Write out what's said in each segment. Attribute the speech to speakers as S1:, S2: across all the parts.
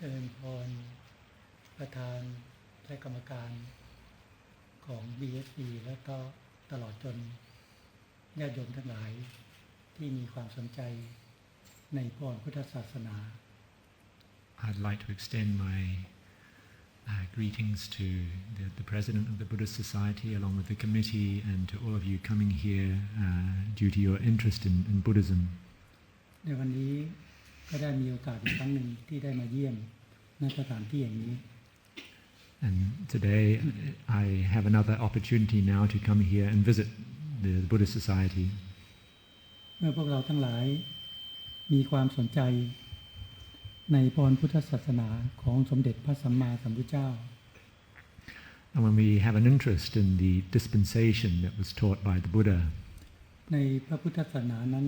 S1: เจริญพรประธานและกรรมการของ BSC แล้วก็ตลอดจนญาติโยมทั้งหลายที่มีความสนใจในพรพุทธศาสนา
S2: I'd like to extend my greetings to the President of the Buddhist Society along with the committee and to all of you coming here due to your interest in Buddhism.
S1: ในวันนี้ก็ได้มีโอกาสอีกครั้งหนึ่งที่ได้มาเยี่ยมณสถานที่อย่างนี้
S2: And today I have another opportunity now to come here and visit the Buddhist Society.
S1: เมื่อพวกเราทั้งหลายมีความสนใจในพรพุทธศาสนาของสมเด็จพระสัมมาสัมพุทธเจ้า
S2: And when we have an interest in the dispensation that was taught by the Buddha,
S1: ในพระพุทธศาสนานั้น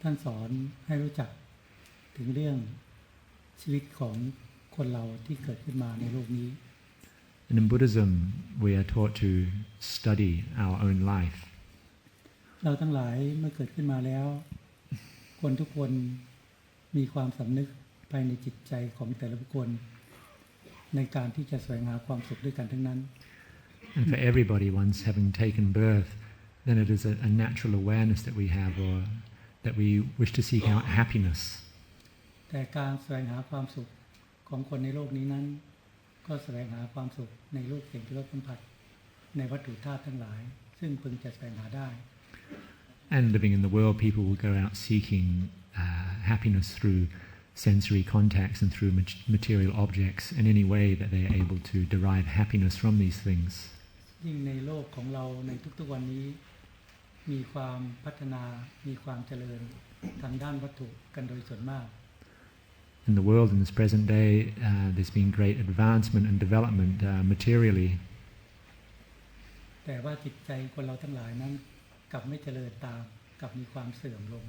S1: ท่านสอนให้รู้จักถึงเรื่องชีวิตของคนเราที่เกิดขึ้นมาในโลกนี้
S2: and in Buddhism we are taught to study our own life.
S1: เราทั้งหลายเมื่อเกิดขึ้นมาแล้วคนทุกคนมีความสำนึกภายในจิตใจของแต่ละบุคคลในการที่จะแสวงหาความสุขด้วยกันทั้งนั้น
S2: And for everybody once having taken birth, then it is a natural awareness that we have or that we wish to seek out happiness.
S1: แต่การแสวงหาความสุขของคนในโลกนี้นั้นก็แสวงหาความสุขในโลกเสียงรสสัมผัสในวัตถุธาตุทั้งหลายซึ่งพึงจะแสวงหาได้
S2: And living in the world, people will go out seeking happiness through sensory contacts and through material objects in any way that they are able to derive happiness from these things.
S1: ยิ่งในโลกของเราในทุกๆวันนี้มีความพัฒนามีความเจริญทางด้านวัตถุกันโดยส่วนมาก
S2: In the world in this present day, there's been great advancement and development materially.
S1: แต่ว่าจิตใจคนเราทั้งหลายนั้นกลับไม่เจริญตามกลับมีความเสื่อมลง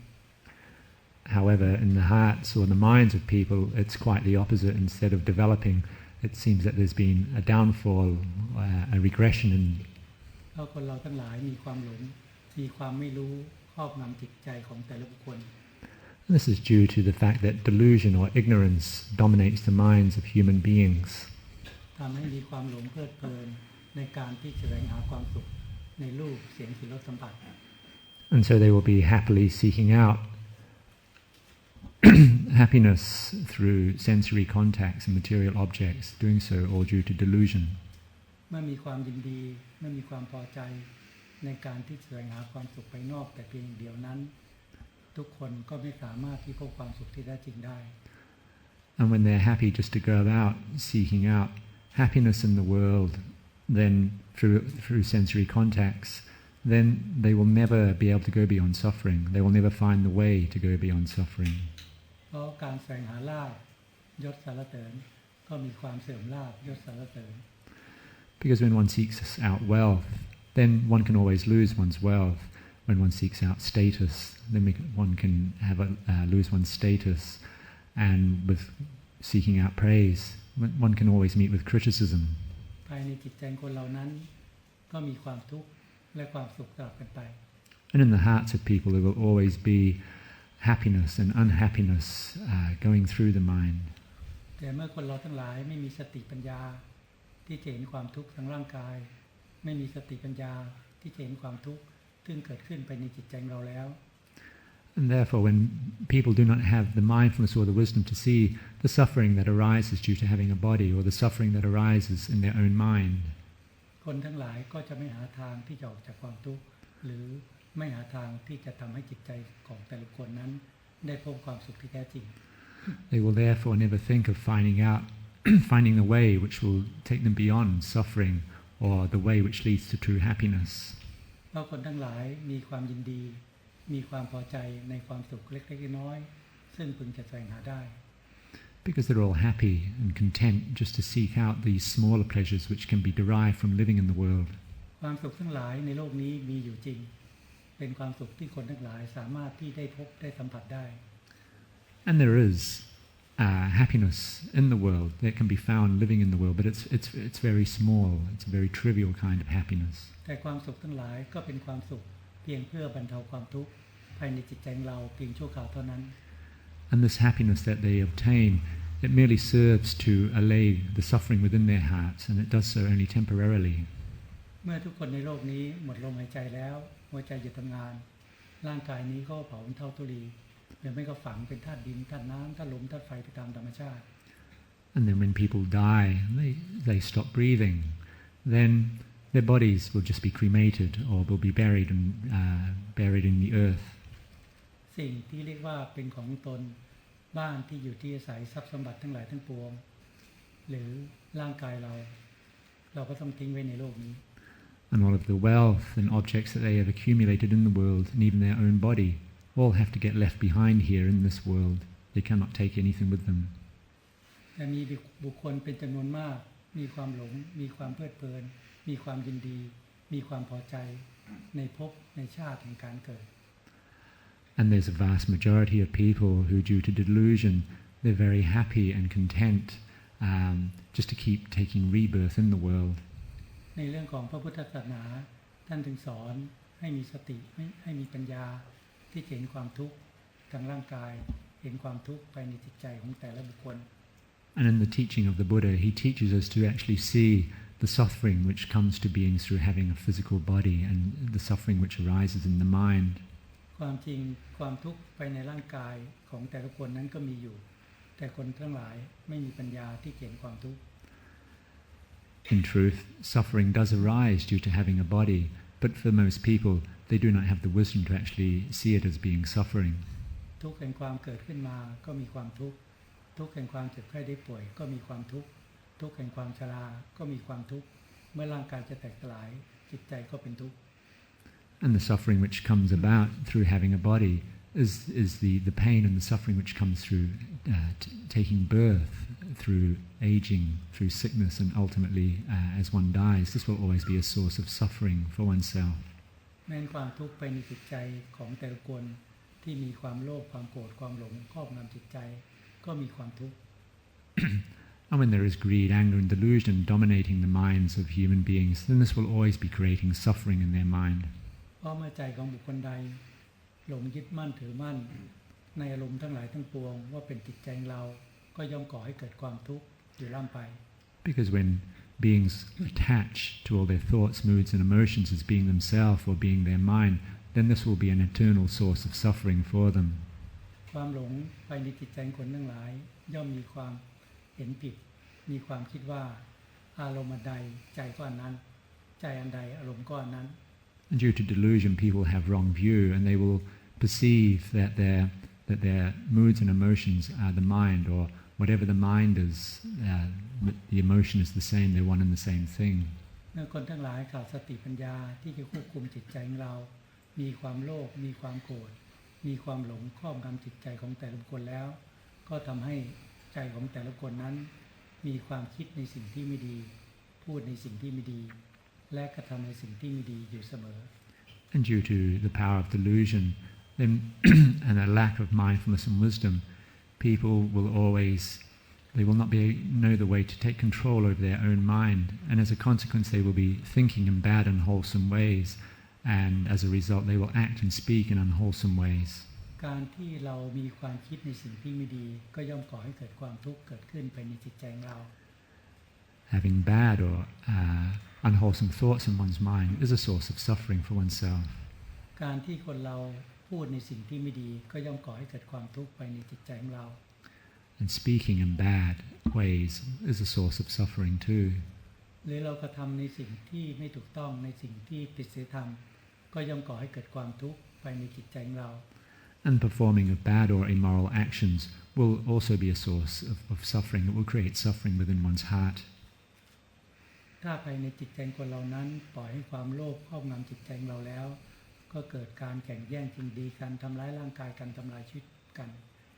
S2: However, in the hearts or the minds of people, it's quite the opposite. Instead of developing, it seems that there's been a downfall, a regression in.
S1: เพราะคนเราทั้งหลายมีความหลงมีความไม่รู้ครอบงำจิตใจของแต่ละบุคคล
S2: This is due to the fact that delusion or ignorance dominates the minds of human beings.
S1: ทำให้มีความหลงเพลิดเพลินในการที่จะแสวงหาความสุขในรูปเสียงกลิ่นรสสัมผัส
S2: And so they will be happily seeking out happiness through sensory contacts and material objects, doing so all due to delusion.
S1: เมื่อมีความยินดีเมื่อมีความพอใจในการที่แสวงหาความสุขภายนอกแต่เพียงเดียวนั้นทุกคนก็ไม่สามารถที่พบความสุขที่แท้จริงได้
S2: And when they're happy just to go about seeking out happiness in the world, then through sensory contacts, then they will never be able to go beyond suffering. They will never find the way to go beyond suffering.
S1: เพราะการแสวงหาลาภยศสรรเสริญก็มีความเสื่อมลาภยศสรรเสริญ
S2: Because when one seeks out wealth, then one can always lose one's wealth. When one seeks out status, then one can lose one's status. And with seeking out praise, one can always meet with criticism.
S1: ภายในจิตใจคนเหล่านั้นก็มีความทุกข์และความสุขสลับกันไป
S2: And in the hearts of people there will always be happiness and unhappiness going through the mind.
S1: แต่เมื่อคนเราทั้งหลายไม่มีสติปัญญาที่จะเห็นความทุกข์ทางร่างกายไม่มีสติปัญญาที่จะเห็นความทุกข์ซึ่งเกิดขึ้นภายในจิตใจเราแล้ว
S2: And therefore when people do not have the mindfulness or the wisdom to see the suffering that arises due to having a body or the suffering that arises in their own mind,
S1: คนทั้งหลายก็จะไม่หาทางที่จะออกจากความทุกข์หรือไม่หาทางที่จะทำให้จิตใจของแต่ละคนนั้นได้พบความสุขที่แท้จริง
S2: They will therefore never think of finding the way which will take them beyond suffering or the way which leads to true happiness.
S1: เพราะคนทั้งหลายมีความยินดีมีความพอใจในความสุขเล็กๆน้อยๆซึ่งพึงจะแสวงหาได้
S2: Because they're all happy and content just to seek out these smaller pleasures which can be derived from living in the world.
S1: ความสุขทั้งหลายในโลกนี้มีอยู่จริงเป็นความสุขที่คนทั้งหลายสามารถที่ได้พบได้สัมผัสได้
S2: And there is happiness in the world that can be found living in the world, but it's very small. It's a very trivial kind of happiness.
S1: แต่ความสุขทั้งหลายก็เป็นความสุขเพียงเพื่อบรรเทาความทุกข์ภายในจิตใจเราเพียงชั่วคราวเท่านั้น
S2: And this happiness that they obtain It merely serves to allay the suffering within their hearts, and it does so only temporarily.
S1: เมื่อทุกคนในโลกนี้หมดลมหายใจแล้วหัวใจหยุดทำงานร่างกายนี้ก็เผาเป็นเท่าทุลีหรือไม่ก็ฝังเป็นธาตุดินธาตุน้ำธาตุลมธาตุไฟไปตามธรรมชาติ
S2: And then when people die, they stop breathing. Then their bodies will just be cremated or will be buried in the earth.
S1: สิ่งที่เรียกว่าเป็นของตนบ้านที่อยู่ที่อาศัยทรัพย์สมบัติทั้งหลายทั้งปวงหรือร่างกายเราก็ต้องทิ้งไว้ในโลกนี้
S2: And all of the wealth and objects that they have accumulated in the world, and even their own body, all have to get left behind here in this world. They cannot take anything with them.
S1: แต่มีบุคคลเป็นจำนวนมากมีความหลงมีความเพลิดเพลินมีความยินดีมีความพอใจในภพในชาติแห่งการเกิด
S2: And there's a vast majority of people who, due to delusion, they're very happy and content just to keep taking rebirth in the world.
S1: ในเรื่องของพระพุทธศาสนาท่านถึงสอนให้มีสติให้มีปัญญาที่เห็นความทุกข์ทางร่างกายเห็นความทุกข์ภายในจิตใจของแต่ละบุคคล
S2: And in the teaching of the Buddha, he teaches us to actually see the suffering which comes to being through having a physical body and the suffering which arises in the mind.
S1: ความจริงความทุกข์ภายในร่างกายของแต่ละคนนั้นก็มีอยู่แต่คนทั้งหลายไม่มีปัญญาที่เห็นความทุกข์
S2: In truth, suffering does arise due to having a body, but for most people, they do not have the wisdom to actually see it as being suffering.
S1: ทุกข์แห่งความเกิดขึ้นมาก็มีความทุกข์ทุกข์แห่งความเจ็บไข้ได้ป่วยก็มีความทุกข์ทุกข์แห่งความชราก็มีความทุกข์เมื่อร่างกายจะแตกสลายจิตใจก็เป็นทุกข์
S2: And the suffering which comes about through having a body is the pain and the suffering which comes through taking birth, through aging, through sickness, and ultimately as one dies. This will always be a source of suffering for oneself.
S1: แม้นความทุกข์ภายในจิตใจของแต่ละคนที่มีความโลภความโกรธความหลงครอบงำจิตใจก็มีความทุกข์
S2: And when there is greed, anger, and delusion dominating the minds of human beings, then this will always be creating suffering in their mind.
S1: เพราะเมื่อใจของบุคคลใดหลงยึดมั่นถือมั่นในอารมณ์ทั้งหลายทั้งปวงว่าเป็นจิตใจของเราก็ย่อมก่อให้เกิดความทุกข์อยู่ร่ำไป
S2: Because when beings attach to all their thoughts, moods, and emotions as being themselves or being their mind, then this will be an eternal source of suffering for them.
S1: ความหลงภายในจิตใจคนทั้งหลายย่อมมีความเห็นผิดมีความคิดว่าอารมณ์อันใดใจก็อันนั้นใจอันใดอารมณ์ก็อันนั้น
S2: And due to delusion, people have wrong view, and they will perceive that their moods and emotions are the mind, or whatever the mind is, the emotion is the same. They're one and the same thing.
S1: เมื่อคนทั้งหลายขาดสติปัญญาที่จะควบคุมจิตใจของเรามีความโลภมีความโกรธมีความหลงครอบงำจิตใจของแต่ละบุคคลแล้วก็ทำให้ใจของแต่ละคนนั้นมีความคิดในสิ่งที่ไม่ดีพูดในสิ่งที่ไม่ดีและกระทำในสิ่งที่ไม่ดีอยู่เสมอ
S2: And due to the power of delusion then and a lack of mindfulness and wisdom, people will not know the way to take control over their own mind, and as a consequence they will be thinking in bad and unwholesome ways, and as a result they will act and speak in unwholesome ways.
S1: การที่เรามีความคิดในสิ่งที่ไม่ดีก็ย่อมก่อให้เกิดความทุกข์เกิดขึ้นภายในจิตใจของเรา
S2: Having bad or unwholesome thoughts in one's mind is a source of suffering for oneself.
S1: การที่คนเราพูดในสิ่งที่ไม่ดีก็ย่อมก่อให้เกิดความทุกข์ภายในจิตใจของเรา
S2: And speaking in bad ways is a source of suffering too.
S1: หรือเรากระทำในสิ่งที่ไม่ถูกต้องในสิ่งที่ผิดศีลธรรมก็ย่อมก่อให้เกิดความทุกข์ภายในจิตใจของเรา
S2: And performing of bad or immoral actions will also be a source of suffering. It will create suffering within one's heart.
S1: ถ้าภายในจิตใจคนเรานั้นปล่อยให้ความโลภครอบงำจิตใจของเราแล้วก็เกิดการแข่งแย่งชิงดีกันทำร้ายร่างกายกันทำลายชีวิตกัน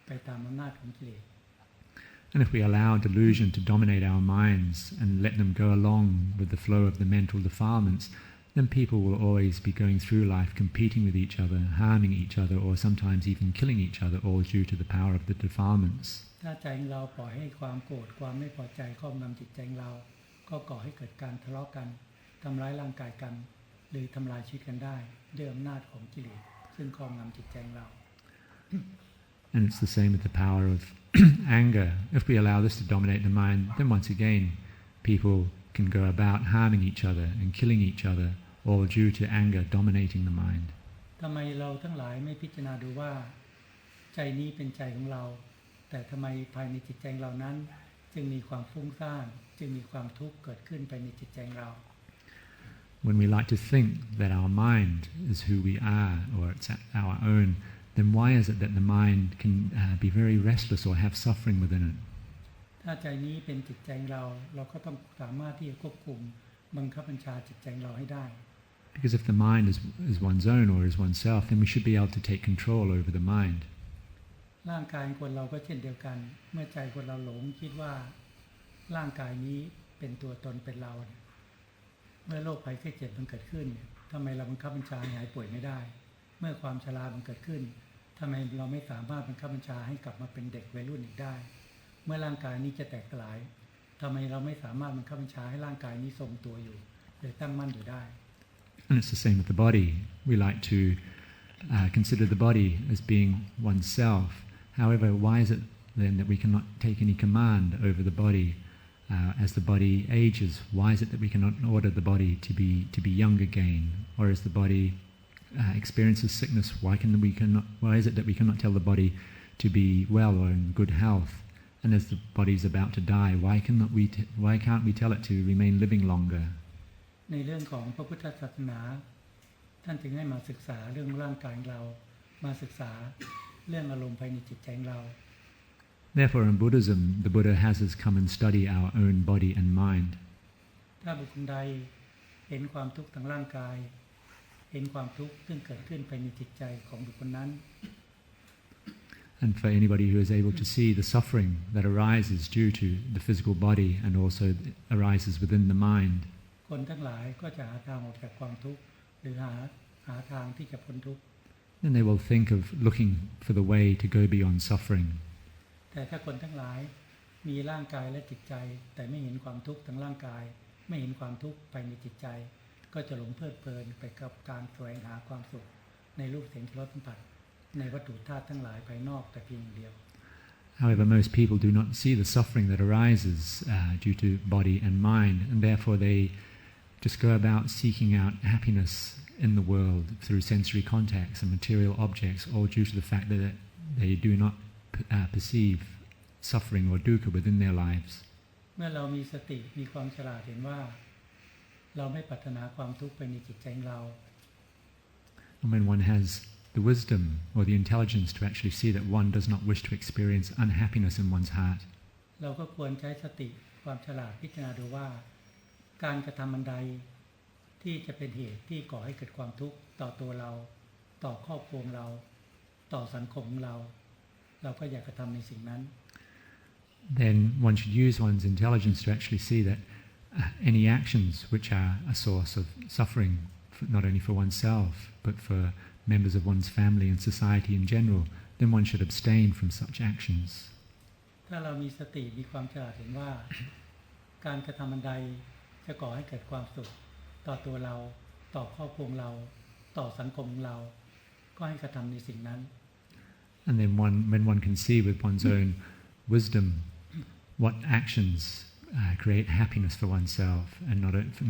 S1: ไปตามอำนาจของกิเลส
S2: And if we allow delusion to dominate our minds and let them go along with the flow of the mental defilements, then people will always be going through life competing with each other, harming each other, or sometimes even killing each other, all due to the power of the defilements.
S1: ถ้าใจของเราปล่อยให้ความโกรธความไม่พอใจครอบงำจิตใจของเราก็ก่อให้เกิดการทะเลาะกันทำร้ายร่างกายกันหรือทำลายชีวิตกันได้ด้วยอำนาจของกิเลสซึ่งครอบงำจิตใจของเรา
S2: And it's the same with the power of anger. If we allow this to dominate the mind, then once again, people can go about harming each other and killing each other, all due to anger dominating the mind.
S1: ทำไมเราทั้งหลายไม่พิจารณาดูว่าใจนี้เป็นใจของเราแต่ทำไมภายในจิตใจเรานั้นจึงมีความฟุ้งซ่านจึงมีความทุกข์เกิดขึ้นภายในจิตใจเรา
S2: When we like to think that our mind is who we are or it's our own, then why is it that the mind can be very restless or have suffering within it?
S1: ถ้าใจนี้เป็นจิตใจเราเราก็ต้องสามารถที่จะควบคุมบังคับบัญชาจิตใจเราให้ได้
S2: Because if the mind is one's own or is oneself, then we should be able to take control over the mind.
S1: ร่างกายคนเราก็เช่นเดียวกันเมื่อใจคนเราหลงคิดว่าร่างกายนี้เป็นตัวตนเป็นเราเมื่อโรคภัยไข้เจ็บมันเกิดขึ้นทำไมเราบังคับบัญชาให้หายป่วยไม่ได้เมื่อความชรามันเกิดขึ้นทำไมเราไม่สามารถบังคับบัญชาให้กลับมาเป็นเด็กวัยรุ่นอีกได้เมื่อร่างกายนี้จะแตกสลายทำไมเราไม่สามารถบังคับบัญชาให้ร่างกายนี้ทรงตัวอยู่หรือตั้งมั่นอยู่ได้
S2: And it's the same with the body. We like to consider the body as being oneself. However, why is it then that we cannot take any command over the body as the body ages? Why is it that we cannot order the body to be young again? Or as the body experiences sickness, why is it that we cannot tell the body to be well or in good health? And as the body is about to die, why can't we tell it to remain living longer?
S1: ในเรื่องของพระพุทธศาสนาท่านจึงให้มาศึกษาเรื่องร่างกายเรามาศึกษาเรื่องอารมณ์ภายในจิตใจเรา
S2: Therefore, in Buddhism, the Buddha has us come and study our own body and mind.
S1: ถ้าบุคคลใดเห็นความทุกข์ทางร่างกายเห็นความทุกข์ซึ่งเกิดขึ้นภายในจิตใจของบุคคลนั้น
S2: And for anybody who is able to see the suffering that arises due to the physical body and also arises within the mind,
S1: คนทั้งหลายก็จะหาทางออกจากความทุกข์หรือหาทางที่จะพ้นทุกข์
S2: then they will think of looking for the way to go beyond suffering.
S1: แต่ถ้าคนทั้งหลายมีร่างกายและจิตใจแต่ไม่เห็นความทุกข์ทางร่างกายไม่เห็นความทุกข์ภายในจิตใจก็จะหลงเพลิดเพลินไปกับการแสวงหาความสุขในรูปเสียงรสสัมผัสในวัตถุธาตุทั้งหลายภายนอกแต่เพียงเดียว
S2: However, most people do not see the suffering that arises due to body and mind, and therefore they just go about seeking out happiness in the world through sensory contacts and material objects, all due to the fact that they do not perceive suffering or dukkha within their lives.
S1: เมื่อเรามีสติมีความฉลาดเห็นว่าเราไม่ปรารถนาความทุกข์ภายในจิตใจของเรา
S2: And when one has the wisdom or the intelligence to actually see that one does not wish to experience unhappiness in one's heart,
S1: เราก็ควรใช้สติความฉลาดพิจารณาดูว่าการกระทำอันใดที่จะเป็นเหตุที่ก่อให้เกิดความทุกข์ต่อตัวเราต่อครอบครัวเราต่อสังคมของเราเราก็อยากกระทำในสิ่งนั้น
S2: then one should use one's intelligence to actually see that any actions which are a source of suffering, not only for oneself, but for members of one's family and society in general, then one should abstain from such actions.
S1: ถ้าเรามีสติมีความฉลาดเห็นว่าการกระทำอันใดจะก่อให้เกิดความสุขต่อตัวเราต่อครอบครัวเราต่อสังคมเราก็ให้กระทำในสิ่งนั้น
S2: And then when one can see with one's own wisdom what actions create happiness for oneself, and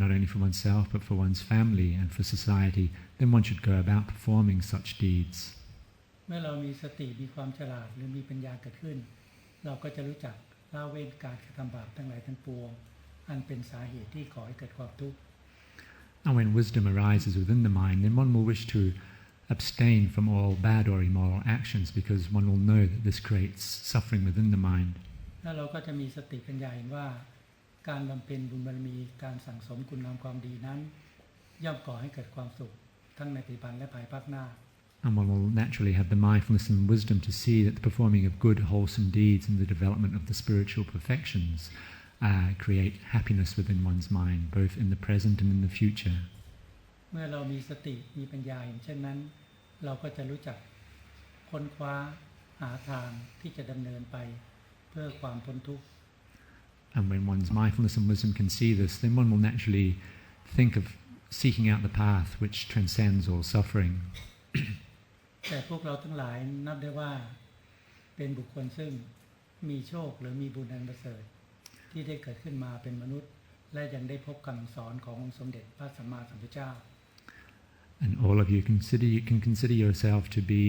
S2: not only for oneself but for one's family and for society, then one should go about performing such deeds.
S1: เมื่อเรามีสติมีความฉลาดหรือมีปัญญาเกิดขึ้นเราก็จะรู้จักละเว้นการกระทำบาปทั้งหลายทั้งปวงอันเป็นสาเหตุที่ก่อให้เกิดความทุกข์
S2: And when wisdom arises within the mind, then one will wish to abstain from all bad or immoral actions, because one will know that this creates suffering within the mind.
S1: แล้วเราก็จะมีสติปัญญาเห็นว่าการบำเพ็ญบุญบารมีการสั่งสมคุณงามความดีนั้นย่อมก่อให้เกิดความสุขทั้งในปัจจุบันและภายภาคหน้า
S2: And one will naturally have the mindfulness and wisdom to see that the performing of good, wholesome deeds and the development of the spiritual perfections create happiness within one's mind, both in the present and in the future.
S1: เมื่อเรามีสติมีปัญญาเห็นเช่นนั้นเราก็จะรู้จักค้นคว้าหาทางที่จะดำเนินไปเพื่อความพ้นทุกข์
S2: And when one's mindfulness and wisdom can see this, then one will naturally think of seeking out the path which transcends all suffering.
S1: แต่พวกเราทั้งหลายนับได้ว่า เป็นบุคคลซึ่งมีโชคหรือมีบุญอันประเสริฐที่ได้เกิดขึ้นมาเป็นมนุษย์และยังได้พบคำสอนขององค์สมเด็จพระสัมมาสัมพุทธเจ้า
S2: And all of you can consider yourself to be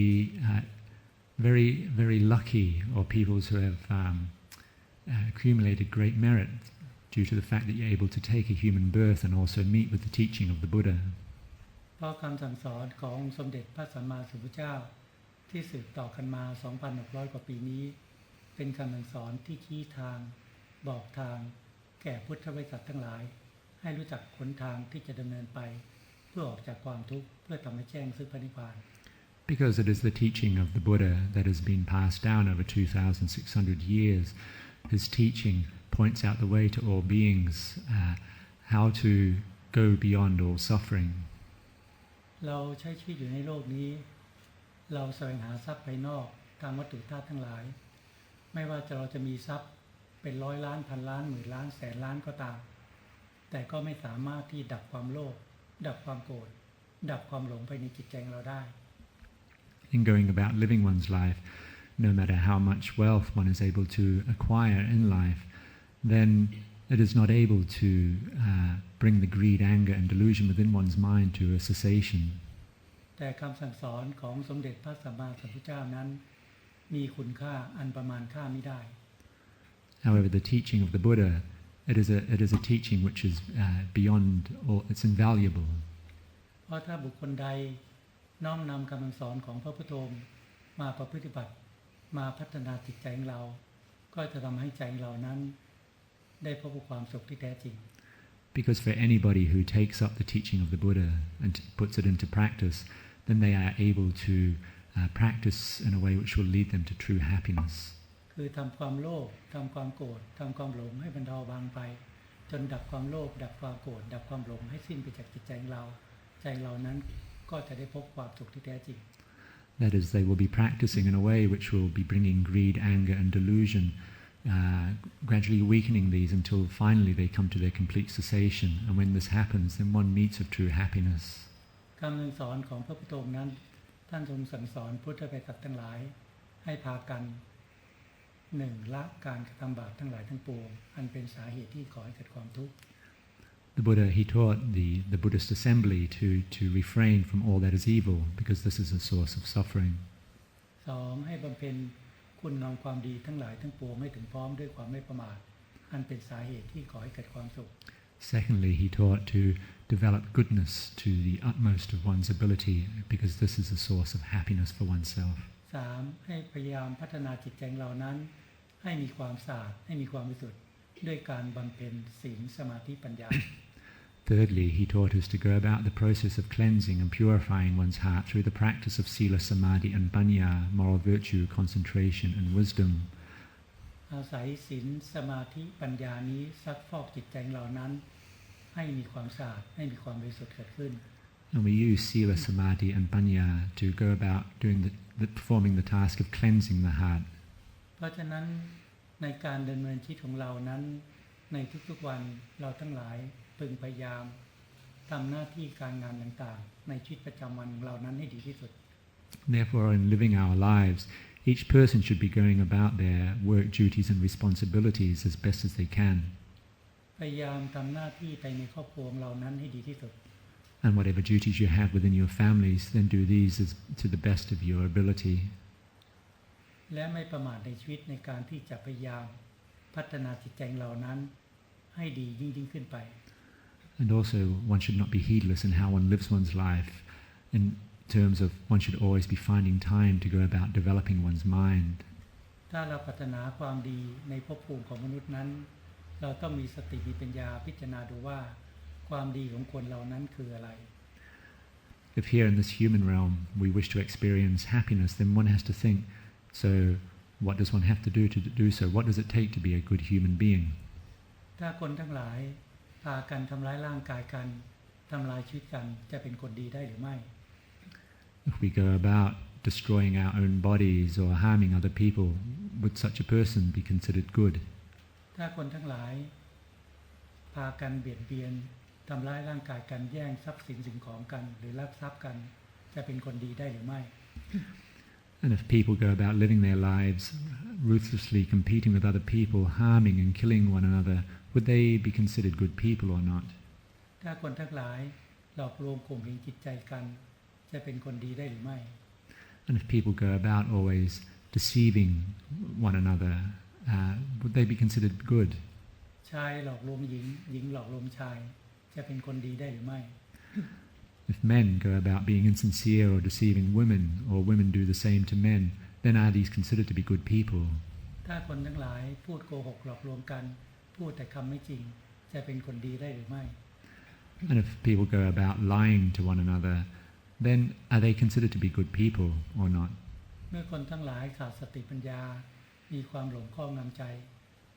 S2: very, very lucky, or people who have accumulated great merit due to the fact that you're able to take a human birth and also meet with the teaching of the Buddha.
S1: เพราะคำสั่งสอนขององค์สมเด็จพระสัมมาสัมพุทธเจ้าที่สืบต่อกันมา 2,600 กว่าปีนี้เป็นคำสั่งสอนที่ชี้ทางบอกทางแก่พุทธบริษัททั้งหลายให้รู้จักหนทางที่จะดำเนินไปเพื่อออกจากความทุกข์เพื่อทำให้แจ้งซึ่งพระนิพพาน
S2: Because it is the teaching of the Buddha that has been passed down over 2,600 years. His teaching points out the way to all beings, how to go beyond all suffering.
S1: เราใช้ชีวิตอยู่ในโลกนี้เราแสวงหาทรัพย์ภายนอกทางวัตถุธาตุทั้งหลายไม่ว่าเราจะมีทรัพย์เป็นร้อยล้านพันล้านหมื่นล้านแสนล้านก็ตามแต่ก็ไม่สามารถที่ดับความโลภดับความโกรธดับความหลงภายในจิตใจของเราได้
S2: In going about living one's life, no matter how much wealth one is able to acquire in life, then it is not able to bring the greed, anger and delusion within one's mind to a cessation.
S1: แต่คำสั่งสอนของสมเด็จพระสัมมาสัมพุทธเจ้านั้นมีคุณค่าอันประมาณค่าไม่ได้
S2: However, the teaching of the Buddha, it is a teaching which is beyond all, it's invaluable.
S1: เพราะถ้าบุคคลใดน้อมนำคำสั่งสอนของพระพุทธองค์มาประพฤติบัติมาพัฒนาจิตใจของเราก็จะทำให้ใจของเรานั้นได้พบกับความสุขที่แท้จริง
S2: Because for anybody who takes up the teaching of the Buddha and puts it into practice, then they are able to practice in a way which will lead them to true happiness.
S1: คือทำความโลภทำความโกรธทำความหลงให้บรรเทาบางไปจนดับความโลภดับความโกรธดับความหลงให้สิ้นไปจากจิตใจของเราใจเรานั้นก็จะได้พบความสุขที่แท้จริง
S2: That is, they will be practicing in a way which will be bringing greed, anger and delusion, gradually weakening these until finally they come to their complete cessation. And when this happens, then one meets with true happiness.
S1: คำสั่งสอนของพระพุทธองค์นั้นท่านทรงสั่งสอนพุทธบริษัททั้งหลายให้พากันหนึ่งละการกระทำบาปทั้งหลายทั้งปวงอันเป็นสาเหตุที่ก่อให้เกิดความทุกข์
S2: The Buddha, he taught the Buddhist assembly to refrain from all that is evil because this is a source of suffering.
S1: สองให้บำเพ็ญคุณงามความดีทั้งหลายทั้งปวงให้ถึงพร้อมด้วยความไม่ประมาทอันเป็นสาเหตุที่ก่อให้เกิดความสุข
S2: Secondly, he taught to develop goodness to the utmost of one's ability because this is a source of happiness for oneself.
S1: สามให้พยายามพัฒนาจิตใจของเรานั้นให้มีความสะอาดให้มีความบริสุทธิ์ด้วยการบำเพ็ญศีลสมาธิปัญญา
S2: Thirdly, he taught us to go about the process of cleansing and purifying one's heart through the practice of sila, samadhi and panya, moral virtue, concentration and wisdom.
S1: อาศัยศีลสมาธิปัญญานี้ซักฟอกจิตใจของเรานั้นให้มีความสะอาดให้มีความบริสุทธิ์เกิดขึ้น
S2: And we use sila, samadhi and panya to go about performing the task of cleansing the heart.
S1: เพราะฉะนั้นในการดำเนินชีวิตของเรานั้นในทุกๆวันเราทั้งหลายพึงพยายามทำหน้าที่การงานต่างๆในชีวิตประจำวันของเรานั้นให้ดีที่สุด
S2: Therefore, in living our lives, each person should be going about their work duties and responsibilities as best as they can.
S1: พยายามทำหน้าที่ไปในครอบครัวของเรานั้นให้ดีที่สุด
S2: And whatever duties you have within your families, then do these to the best of your ability.
S1: และไม่ประมาทในชีวิตในการที่จะพยายามพัฒนาจิตใจของเรานั้นให้ดียิ่งขึ้นไป
S2: And also, one should not be heedless in how one lives one's life, in terms of one should always be finding time to go about developing one's mind.
S1: ถ้าเราพัฒนาความดีในภพภูมิของมนุษย์นั้นเราต้องมีสติมีปัญญาพิจารณาดูว่าความดีของคนเรานั้นคืออะไร
S2: If here in this human realm we wish to experience happiness, then one has to think, so what does one have to do so? What does it take to be a good human being?
S1: ถ้าคนทั้งหลายพากันทำร้ายร่างกายกันทำลายชีวิตกันจะเป็นคนดีได้หรือไม่
S2: If we go about destroying our own bodies or harming other people, would such a person be considered good?
S1: ถ้าคนทั้งหลายพากันเบียดเบียนทำร้ายร่างกายกันแย่งทรัพย์สินสิ่งของกันหรือลักทรัพย์กันจะเป็นคนดีได้หรือไม่
S2: And if people go about living their lives ruthlessly competing with other people, harming and killing one another, would they be considered good people or not?
S1: ถ้าคนทั้งหลายหลอกลวงข่มเหงจิตใจกันจะเป็นคนดีได้หรือไม่
S2: And if people go about always deceiving one another, would they be considered good?
S1: ชายหลอกลวงหญิงหญิงหลอกลวงชายจะเป็นคนดีได้หรือไม่
S2: If men go about being insincere or deceiving women, or women do the same to men, then are these considered to be good people?
S1: ถ้าคนทั้งหลายพูดโกหกหลอกลวงกันพูดแต่คำไม่จริงจะเป็นคนดีได้หรือไม่
S2: And if people go about lying to one another, then are they considered to be good people or not?
S1: เมื่อคนทั้งหลายขาดสติปัญญามีความหลงครอบงำใจ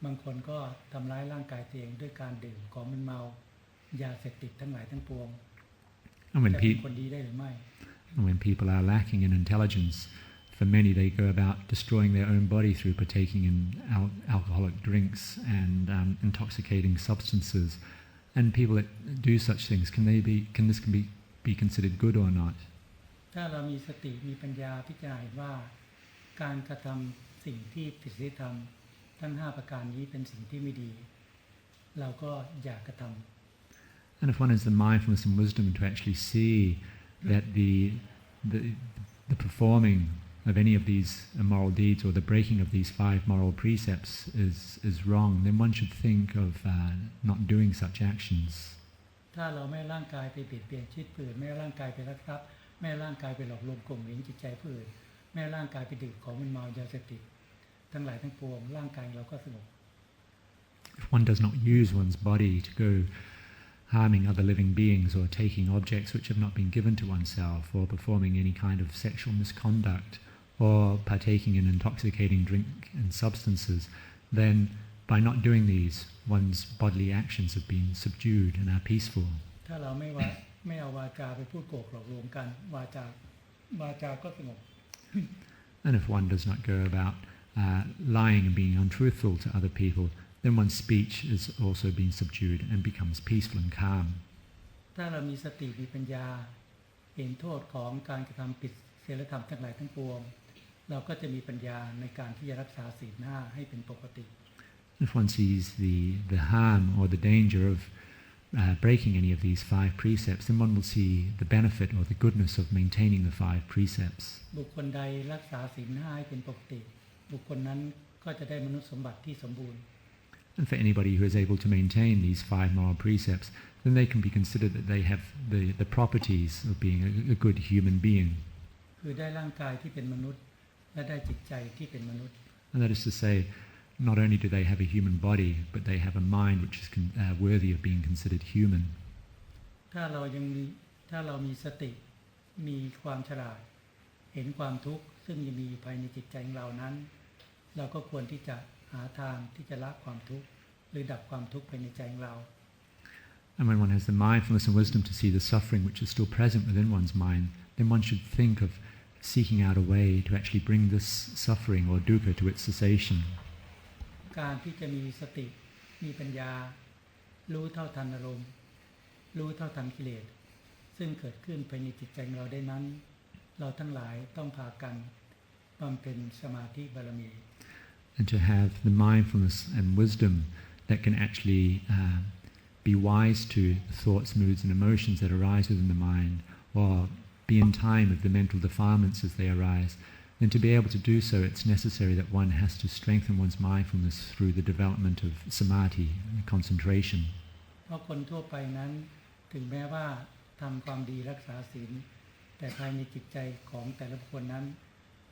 S1: บางคนก็ทำร้ายร่างกายตัวเองด้วยการดื่มของมึนเมายาเสพติดทั้งหลายทั้งปวง
S2: And when,
S1: จะเป็นคนดีได้หรือไม่
S2: and when people are lacking in intelligence, for many they go about destroying their own body through partaking in alcoholic drinks and intoxicating substances. And people that do such things, can this be considered good or not?
S1: ถ้าเรามีสติมีปัญญาพิจารณาเห็นว่าการกระทำสิ่งที่ผิดศีลธรรมทั้ง5ประการนี้เป็นสิ่งที่ไม่ดีเราก็อย่ากระทำ
S2: And if one has the mindfulness and wisdom to actually see that the performing of any of these immoral deeds or the breaking of these 5 moral precepts is wrong, then one should think of not doing such actions.
S1: ถ้าเราไม่ร่างกายไปเบียดเบียนชีวิตผู้อื่นไม่ร่างกายไปลักทรัพย์ไม่ร่างกายไปหลอกลวงข่มเหงจิตใจผู้อื่นไม่ร่างกายไปดื่มของมึนเมายาเสพติดทั้งหลายทั้งปวงร่างกายเราก็สงบ
S2: If one does not use one's body to go harming other living beings or taking objects which have not been given to oneself or performing any kind of sexual misconduct or partaking in intoxicating drink and substances, then by not doing these, one's bodily actions have been subdued and are peaceful.
S1: ถ้าเราไม่เอาวาจาไปพูดโกหกหลอกลวงกันวาจาก็สงบ
S2: And if one does not go about lying and being untruthful to other people, then one's speech is also being subdued and becomes peaceful and calm.
S1: ถ้าเรามีสติมีปัญญาเห็นโทษของการกระทำผิดศีลธรรมทั้งหลายทั้งปวงเราก็จะมีปัญญาในการที่จะรักษาศีล5ให้เป็นปกติ
S2: If one sees the harm or the danger of breaking any of these 5 precepts, then one will see the benefit or the goodness of maintaining the 5 precepts.
S1: บุคคลใดรักษาศีล5ให้เป็นปกติบุคคลนั้นก็จะได้มนุษย์สมบัติที่สมบูรณ์
S2: And for anybody who is able to maintain these 5 moral precepts, then they can be considered that they have the properties of being a good human being.
S1: คือได้ร่างกายที่เป็นมนุษย์และได้จิตใจที่เป็นมนุษย์
S2: And that is to say, not only do they have a human body, but they have a mind which is worthy of being considered human.
S1: ถ้าเรามีสติมีความฉลาดเห็นความทุกข์ซึ่งยังมีภายในจิตใจของเรานั้นเราก็ควรที่จะหาทางที่จะละความทุกข์หรือดับความทุกข์ภายในใจของเรา
S2: And when one has the mindfulness and wisdom to see the suffering which is still present within one's mind, then one should think of seeking out a way to actually bring this suffering or dukkha to its cessation.
S1: การที่จะมีสติมีปัญญารู้เท่าทันอารมณ์รู้เท่าทันกิเลสซึ่งเกิดขึ้นภายในจิตใจของเราได้นั้นเราทั้งหลายต้องพากันบำเพ็ญสมาธิบารมี
S2: And to have the mindfulness and wisdom that can actually be wise to thoughts, moods and emotions that arise within the mind, or be in time with the mental defilements as they arise, then to be able to do so, it's necessary that one has to strengthen one's mindfulness through the development of samadhi, concentration.
S1: เพราะคนทั่วไปนั้นถึงแม้ว่าทำความดีรักษาศีลแต่ภายในจิตใจของแต่ละบุคคลนั้น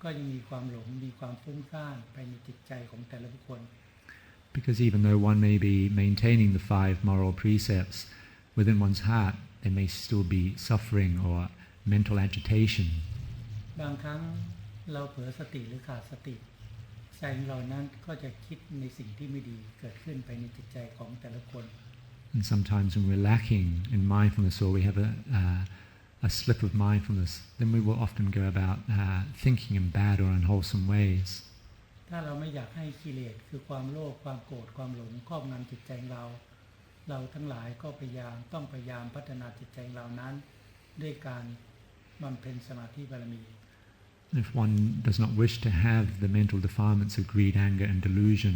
S1: ก็ยังมีความหลงมีความฟุ้งซ่านภายในจิตใจของแต่ละบุคคล
S2: Because even though one may be maintaining the 5 moral precepts within one's heart, there may still be suffering or mental agitation.
S1: บางครั้งเราเผลอสติหรือขาดสติใจของเรานั้นก็จะคิดในสิ่งที่ไม่ดีเกิดขึ้นภายในจิตใจของแต่ละคน
S2: And sometimes when we're lacking in mindfulness or we have a slip of mindfulness, then we will often go about thinking in bad or unwholesome ways.
S1: ถ้าเราไม่อยากให้กิเลสคือความโลภความโกรธความหลงครอบงำจิตใจของเราทั้งหลายก็ต้องพยายามพัฒนาจิตใจเรานั้นด้วยการบำเพ็ญสมาธิบารมี
S2: If one does not wish to have the mental defilements of greed, anger and delusion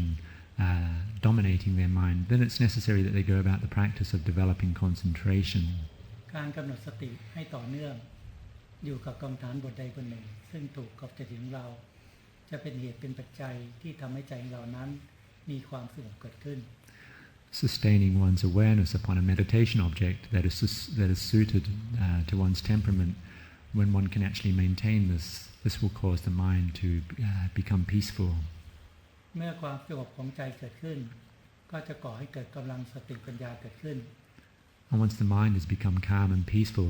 S2: dominating their mind, then it's necessary that they go about the practice of developing concentration.
S1: การกำหนดสติให้ต่อเนื่องอยู่กับกรรมฐานบทใดบทหนึ่งซึ่งถูกกับจริตของเราจะเป็นเหตุเป็นปัจจัยที่ทำให้ใจของเรานั้นมีความสงบเกิดขึ้น
S2: Sustaining one's awareness upon a meditation object that is suited to one's temperament, when one can actually maintain this will cause the mind to become peaceful.
S1: เมื่อความสงบของใจเกิดขึ้นก็จะก่อให้เกิดกำลังสติปัญญาเกิดขึ้น
S2: And once the mind has become calm and peaceful,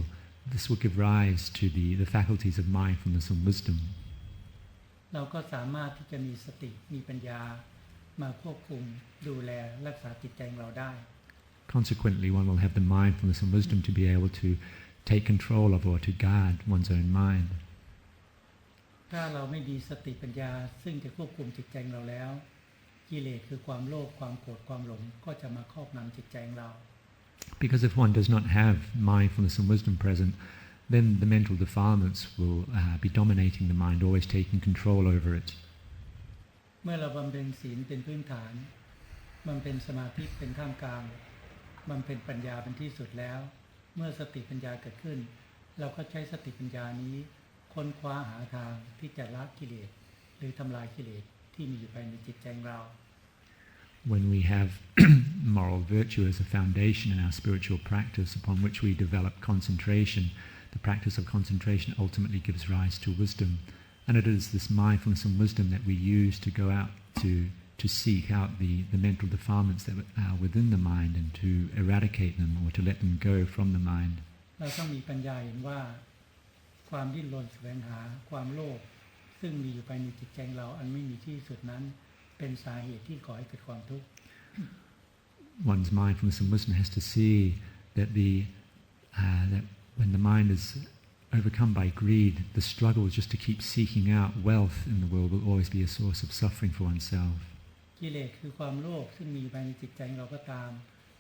S2: this will give rise to the faculties of mindfulness and wisdom.
S1: เราก็สามารถที่จะมีสติมีปัญญามาควบคุมดูแลรักษาจิตใจของเราได้
S2: Consequently, one will have the mindfulness and wisdom to be able to take control of or to guard one's own mind.
S1: ถ้าเราไม่มีสติปัญญาซึ่งจะควบคุมจิตใจของเราแล้วกิเลสคือความโลภความโกรธความหลงก็จะมาครอบงำจิตใจของเรา
S2: Because if one does not have mindfulness and wisdom present, then the mental defilements will be dominating the mind, always taking control over it.
S1: เมื่อเราบำเพ็ญศีลเป็นพื้นฐานบำเพ็ญสมาธิเป็นท่ามกลางบำเพ็ญปัญญาเป็นที่สุดแล้วเมื่อสติปัญญาเกิดขึ้นเราก็ใช้สติปัญญานี้ค้นคว้าหาทางที่จะละกิเลสหรือทำลายกิเลสที่มีอยู่ภายในจิตใจของเรา
S2: When we have moral virtue as a foundation in our spiritual practice upon which we develop concentration, the practice of concentration ultimately gives rise to wisdom. And it is this mindfulness and wisdom that we use to go out to seek out the mental defilements that are within the mind and to eradicate them or to let them go from the mind.
S1: เราต้องมีปัญญาเห็นว่าความดิ้นรนแสวงหาความโลภซึ่งมีอยู่ภายในจิตใจเราอันไม่มีที่สุดนั้นเป็นสาเหตุที่ก่อให้เกิดความทุกข์
S2: One's mindfulness and wisdom has to see that that when the mind is overcome by greed, the struggle just to keep seeking out wealth in the world will always be a source of suffering for oneself.
S1: กิเลสคือความโลภซึ่งมีภายในจิตใจเราก็ตาม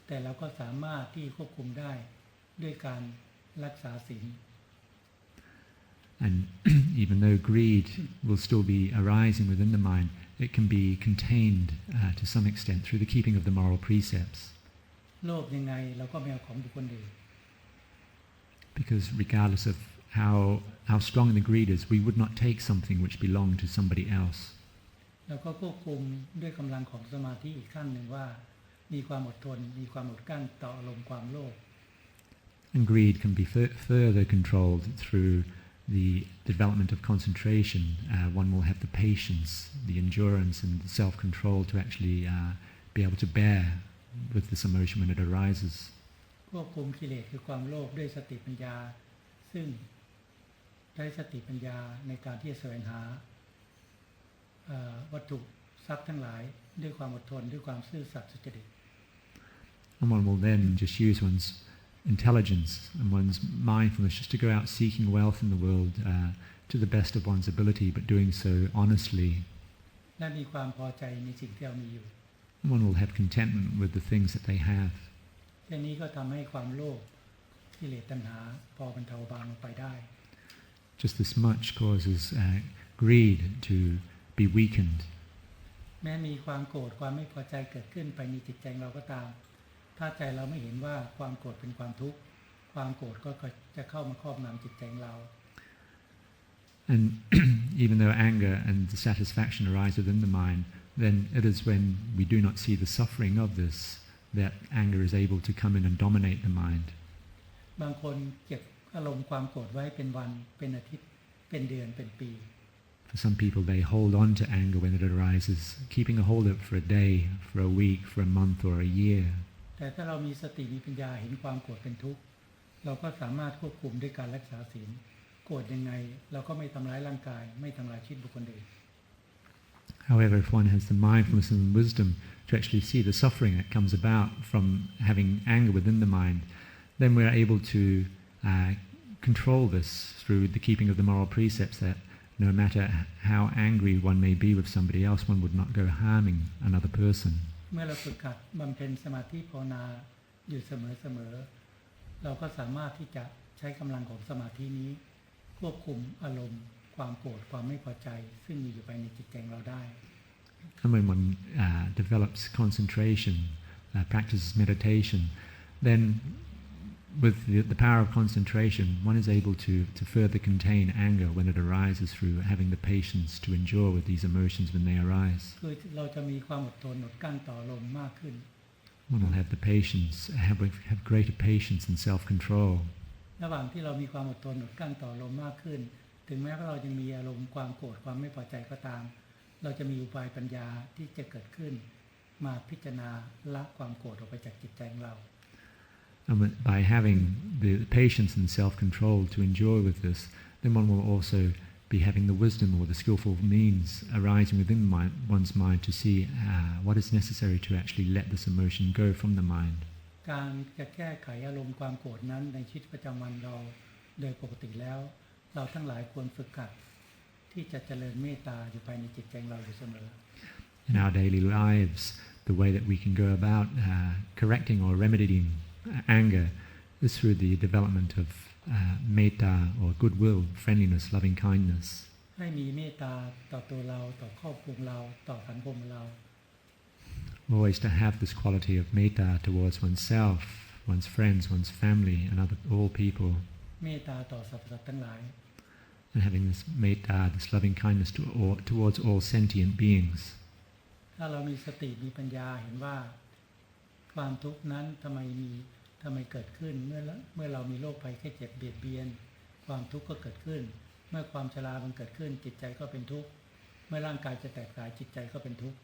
S1: แต่เราก็สามารถที่ควบคุมได้ด้วยการรักษาศีล
S2: And even though greed will still be arising within the mind, it can be contained to some extent through the keeping of the moral precepts.
S1: โลภยังไงเราก็ไม่เอาของบุคคลอื่น
S2: Because regardless of how strong the greed is, we would not take something which belonged to somebody else.
S1: เราก็ควบคุมด้วยกำลังของสมาธิอีกขั้นหนึ่งว่ามีความอดทนมีความอดกลั้นต่ออารมณ์ความโลภ
S2: And greed can be further controlled through the development of concentration. One will have the patience, the endurance and the self-control to actually be able to bear with this emotion when it arises.
S1: ควบคุมกิเลสคือความโลภด้วยสติปัญญาซึ่งใช้สติปัญญาในการที่จะแสวงหาวัตถุทรัพย์ทั้งหลายด้วยความอดทนด้วยความซื่อสัตย์สุจริต
S2: And one will then just use one's intelligence and one's mindfulness just to go out seeking wealth in the world to the best of one's ability, but doing so honestly.
S1: และมีความพอใจในสิ่งที่เรามีอยู่
S2: And one will have contentment with the things that they have.
S1: แค่นี้ก็ทำให้ความโลภกิเลสตัณหาพอบรรเทาเบาลงไปได้
S2: Just this much causes greed to be weakened.
S1: แม้มีความโกรธความไม่พอใจเกิดขึ้นไปในจิตใจเราก็ตามถ้าใจเราไม่เห็นว่าความโกรธเป็นความทุกข์ความโกรธก็จะเข้ามาครอบงำจิตใจเรา
S2: And even though anger and dissatisfaction arise within the mind, then it is when we do not see the suffering of this that anger is able to come in and dominate the mind.
S1: บางคนเก็บอารมณ์ความโกรธไว้เป็นวันเป็นอาทิตย์เป็นเดือนเป็นปี
S2: For some people, they hold on to anger when it arises, keeping a hold of it for a day, for a week, for a month or a year.
S1: แต่ถ้าเรามีสติมีปัญญาเห็นความโกรธเป็นทุกข์เราก็สามารถควบคุมด้วยการรักษาศีลโกรธยังไงเราก็ไม่ทำร้ายร่างกายไม่ทำลายชีวิตบุคคลอื่น
S2: However, if one has the mindfulness and wisdom to actually see the suffering that comes about from having anger within the mind, then we're able to control this through the keeping of the moral precepts that no matter how angry one may be with somebody else, one would not go harming another person.
S1: เมื่อเราฝึกหัดบำเพ็ญสมาธิภาวนาอยู่เสมอเราก็สามารถที่จะใช้กำลังของสมาธินี้ควบคุมอารมณ์ค ความโกรธความไม่พอใจซึ่งมีอยู่ภายในจิตใจเราได้
S2: And when one develops concentration, practices meditation, then with the power of concentration, one is able to further contain anger when it arises through having the patience to endure with these emotions when they arise.
S1: คือเราจะมีความอดทนอดกลั้นต่ออารมณ์มากขึ้น
S2: One will have the patience, have greater patience and self-control.
S1: ระหว่างที่เรามีความอดทนอดกลั้นต่ออารมณ์มากขึ้นถึงแม้ว่าเรายังมีอารมณ์ความโกรธความไม่พอใจก็ตามเราจะมีอุบายปัญญาที่จะเกิดขึ้นมาพิจารณาละความโกรธออกไปจากจิตใจของเรา
S2: And by having the patience and self-control to enjoy with this, then one will also be having the wisdom or the skillful means arising within one's mind to see what is necessary to actually let this emotion go from the mind.
S1: การจะแก้ไขอารมณ์ความโกรธนั้นในชีวิตประจำวันเราโดยปกติแล้วเราทั้งหลายควรฝึกหัดที่จะเจริญเมตตาอยู่ภายในจิตใจเราอยู่เสมอ
S2: In our daily lives, the way that we can go about correcting or remedying anger is through the development of metta or goodwill, friendliness, loving kindness.
S1: ให้มีเมตตาต่อตัวเราต่อครอบครัวเราต่อสังคมเรา
S2: Always to have this quality of metta towards oneself, one's friends, one's family, and all people.
S1: เมตตาต่อสรรพสัตว์ทั้งหลาย
S2: And having this metta, this loving kindness towards all sentient beings.
S1: ถ้าเรามีสติมีปัญญาเห็นว่าความทุกข์นั้นทำไมเกิดขึ้นเมื่อเรามีโรคภัยแค่เจ็บเบียดเบียนความทุกข์ก็เกิดขึ้นเมื่อความชรามันเกิดขึ้นจิตใจก็เป็นทุกข์เมื่อร่างกายจะแตกสลายจิตใจก็เป็นทุกข์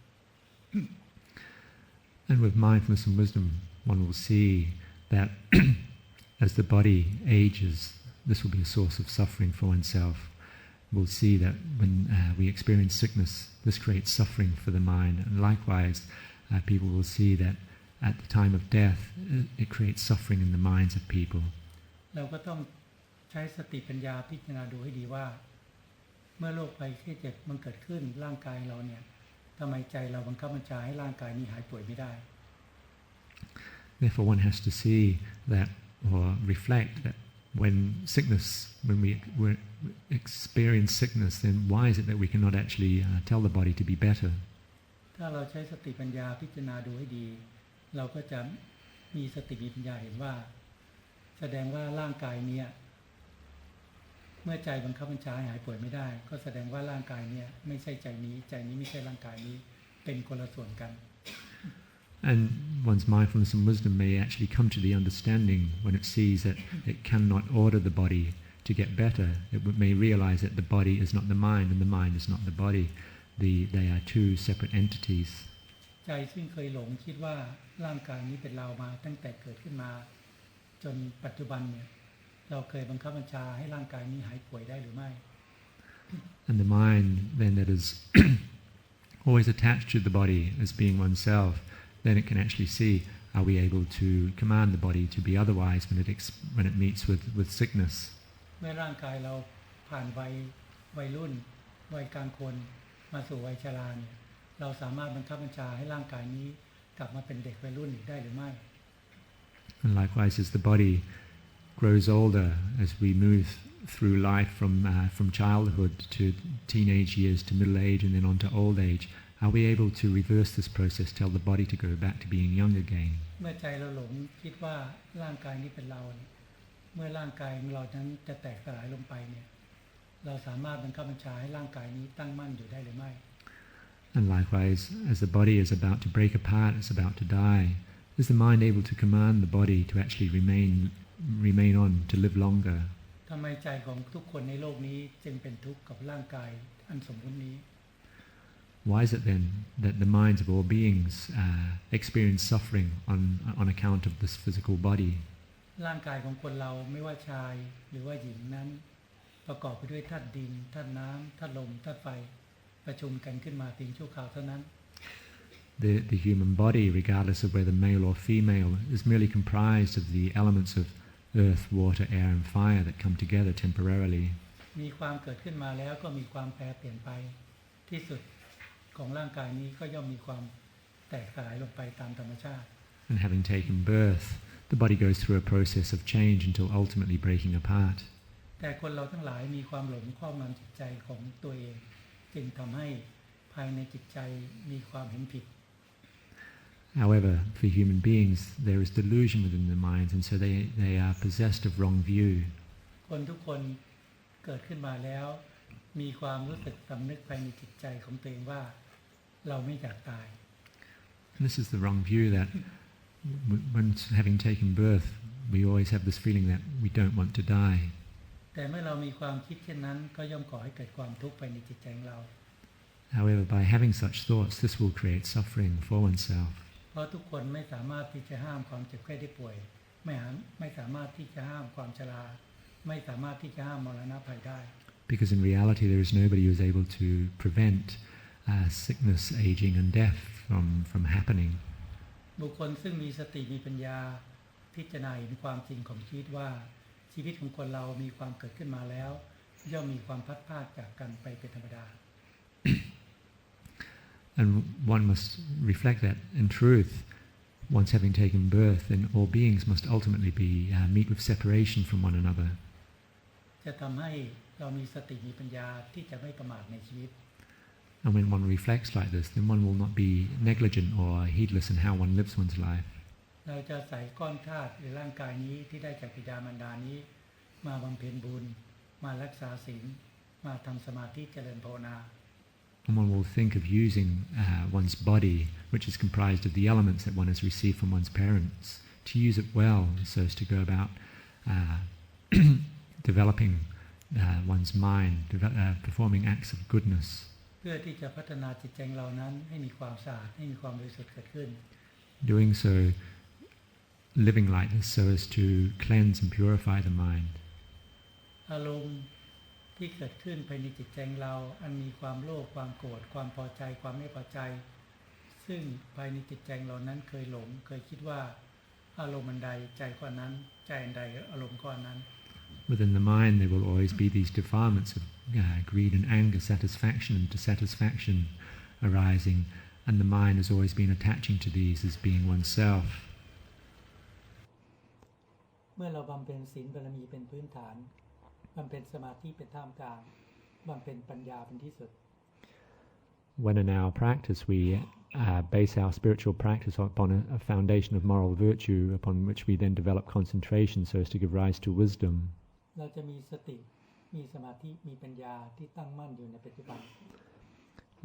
S2: And with mindfulness and wisdom, one will see that as the body ages, this will be a source of suffering for oneself. We'll see that when we experience sickness, this creates suffering for the mind. And likewise, people will see that at the time of death, it creates suffering in the minds of people.
S1: เราก็ต้องใช้สติปัญญาพิจารณาดูให้ดีว่าเมื่อโรคภัยแค่เจ็บมันเกิดขึ้นร่างกายเราเนี่ยทำไมใจเราบังคับบัญชาให้ร่างกายนี้หายป่วยไม่ได้
S2: Therefore, one has to see that or reflect that when we experience sickness, then why is it that we cannot actually tell the body to be better?
S1: ถ้าเราใช้สติปัญญาพิจารณาดูให้ดีเราก็จะมีสติปัญญาเห็นว่าแสดงว่าร่างกายนี้เมื่อใจบังคับบัญชาให้หายป่วยไม่ได้ก็แสดงว่าร่างกายนี้ไม่ใช่ใจนี้ไม่ใช่ร่างกายนี้เป็นคนละส่วนกัน
S2: And one's mindfulness and wisdom may actually come to the understanding when it sees that it cannot order the body to get better. It may realize that the body is not the mind and the mind is not the body. They are two separate entities.
S1: ใจซึ่งเคยหลงคิดว่าร่างกายนี้เป็นเรามาตั้งแต่เกิดขึ้นมาจนปัจจุบันเนี่ยเราเคยบังคับบัญชาให้ร่างกายนี้หายป่วยได้หรือไม่
S2: And the mind then that is always attached to the body as being oneself, then it can actually see, are we able to command the body to be otherwise when it meets with sickness?
S1: เมื่อร่างกายเราผ่านวัยรุ่นวัยกลางคนมาสู่วัยชราเนี่ยเราสามารถบังคับบัญชาให้ร่างกายนี้กลับมาเป็นเด็กวัยรุ่นอีกได้หรือไม่
S2: And likewise, as the body grows older, as we move through life from childhood to teenage years to middle age and then on to old age, are we able to reverse this process, tell the body to go back to being young again?
S1: เมื่อใจเราหลงคิดว่าร่างกายนี้เป็นเราเมื่อร่างกายของเรานั้นจะแตกสลายลงไปเนี่ยเราสามารถบังคับบัญชาให้ร่างกายนี้ตั้งมั่นอยู่ได้หรือไม่
S2: And likewise, as the body is about to break apart, it's about to die, is the mind able to command the body to actually remain on, to live longer?
S1: ทำไมใจของทุกคนในโลกนี้จึงเป็นทุกข์กับร่างกายอันสมมุตินี้
S2: Why is it then that the minds of all beings experience suffering on account of this physical body?
S1: ร่างกายของคนเราไม่ว่าชายหรือว่าหญิงนั้นประกอบไปด้วยธาตุดินธาตุน้ำธาตุลมธาตุไฟประชุมกันขึ้นมาเพียงชั่วคราวเท่านั้น
S2: The human body, regardless of whether male or female, is merely comprised of the elements of earth, water, air and fire that come together temporarily.
S1: มีความเกิดขึ้นมาแล้วก็มีความแปรเปลี่ยนไปที่สุดของร่างกายนี้ก็ย่อมมีความแตกสลายลงไปตามธรรมชาติ
S2: And having taken birth, the body goes through a process of change until ultimately breaking apart.
S1: แต่คนเราทั้งหลายมีความหลงครอบงำจิตใจของตัวเองจึงทำให้ภายในจิตใจมีความเห็นผิด
S2: However, for human beings, there is delusion within their minds, and so they are possessed of wrong view.
S1: คนทุกคนเกิดขึ้นมาแล้วมีความรู้สึกสำนึกภายในจิตใจของตัวเองว่าเราไม่อยากตาย
S2: And this is the wrong view that when having taken birth, we always have this feeling that we don't want to die.
S1: แต่เมื่อเรามีความคิดเช่นนั้นก็ย่อมก่อให้เกิดความทุกข์ภายในจิตใจของเรา
S2: However, by having such thoughts, this will create suffering for oneself.
S1: เพราะทุกคนไม่สามารถที่จะห้ามความเจ็บไข้ได้ป่วยไม่สามารถที่จะห้ามความชราไม่สามารถที่จะห้ามมรณะภัยได้
S2: Because in reality, there is nobody who is able to prevent sickness, aging, and death from happening.
S1: บุคคลซึ่งมีสติมีปัญญาพิจารณาเห็นความจริงของชีวิตว่าชีวิตของคนเรามีความเกิดขึ้นมาแล้วย่อมมีความพัดพรากจากกันไปเป็นธรรมดา
S2: And one must reflect that in truth, once having taken birth, then all beings must ultimately meet with separation from one another.
S1: จะทำให้เรามีสติมีปัญญาที่จะไม่ประมาทในชีวิต
S2: And when one reflects like this, then one will not be negligent or heedless in how one lives one's life.
S1: เราจะใส่ก้อนธาตุในร่างกายนี้ที่ได้จากบิดามารดานี้มาบำเพ็ญบุญมารักษาศีลมาทำสมาธิเจริญภาวนา
S2: And one will think of using one's body, which is comprised of the elements that one has received from one's parents, to use it well so as to go about developing one's mind, performing acts of goodness.
S1: เพื่อที่จะพัฒนาจิตใจเรานั้นให้มีความสะอาดให้มีความบริสุทธิ์เกิดขึ้น
S2: Doing so, living like this so as to cleanse and purify the mind.
S1: อารมณ์ที่เกิดขึ้นภายในจิตใจเราอันมีความโลภความโกรธความพอใจความไม่พอใจซึ่งภายในจิตใจเรานั้นเคยหลงเคยคิดว่าอารมณ์อันใดใจก้อนนั้นใจอันใดอารมณ์ก้อนนั้น
S2: Within the mind there will always be these defilements of greed and anger, satisfaction and dissatisfaction arising, and the mind has always been attaching to these as being oneself.
S1: เมื่อเราบำเพ็ญศีลบารมีเป็นพื้นฐานบำเพ็ญสมาธิเป็นท่ามกลางบำเพ็ญปัญญาเป็นที่สุด
S2: When in our practice we base our spiritual practice upon a foundation of moral virtue upon which we then develop concentration so as to give rise to wisdom.
S1: เราจะมีสติมีสมาธิมีปัญญาที่ตั้งมั่นอยู่ในปัจจุบัน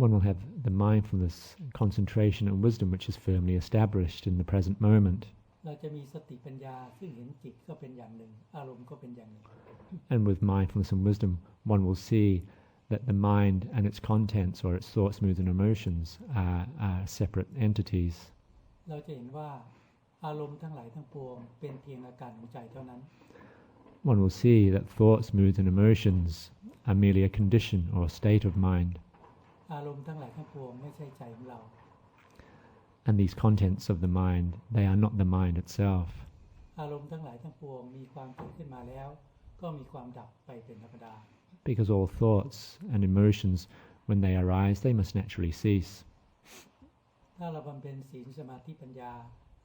S2: One will have the mindfulness, concentration and wisdom which is firmly established in the present moment.
S1: เราจะมีสติปัญญาซึ่งเห็นจิตก็เป็นอย่างหนึ่งอารมณ์ก็เป็นอย่างหนึ่ง
S2: And with mindfulness and wisdom, one will see that the mind and its contents or its thoughts, moods and emotions are separate entities.
S1: เราจะเห็นว่าอารมณ์ทั้งหลายทั้งปวงเป็นเพียงอาการของใจเท่านั้น
S2: One will see that thoughts, moods and emotions are merely a condition or a state of mind.
S1: อารมณ์ทั้งหลายทั้งปวงไม่ใช่ใจของเรา
S2: And these contents of the mind, they are not the mind itself.
S1: อารมณ์ทั้งหลายทั้งปวงมีความเกิดขึ้นมาแล้วก็มีความดับไปเป็นธรรมดา
S2: Because all thoughts and emotions, when they arise, they must naturally cease.
S1: ถ้าเราบำเพ็ญศีลสมาธิปัญญา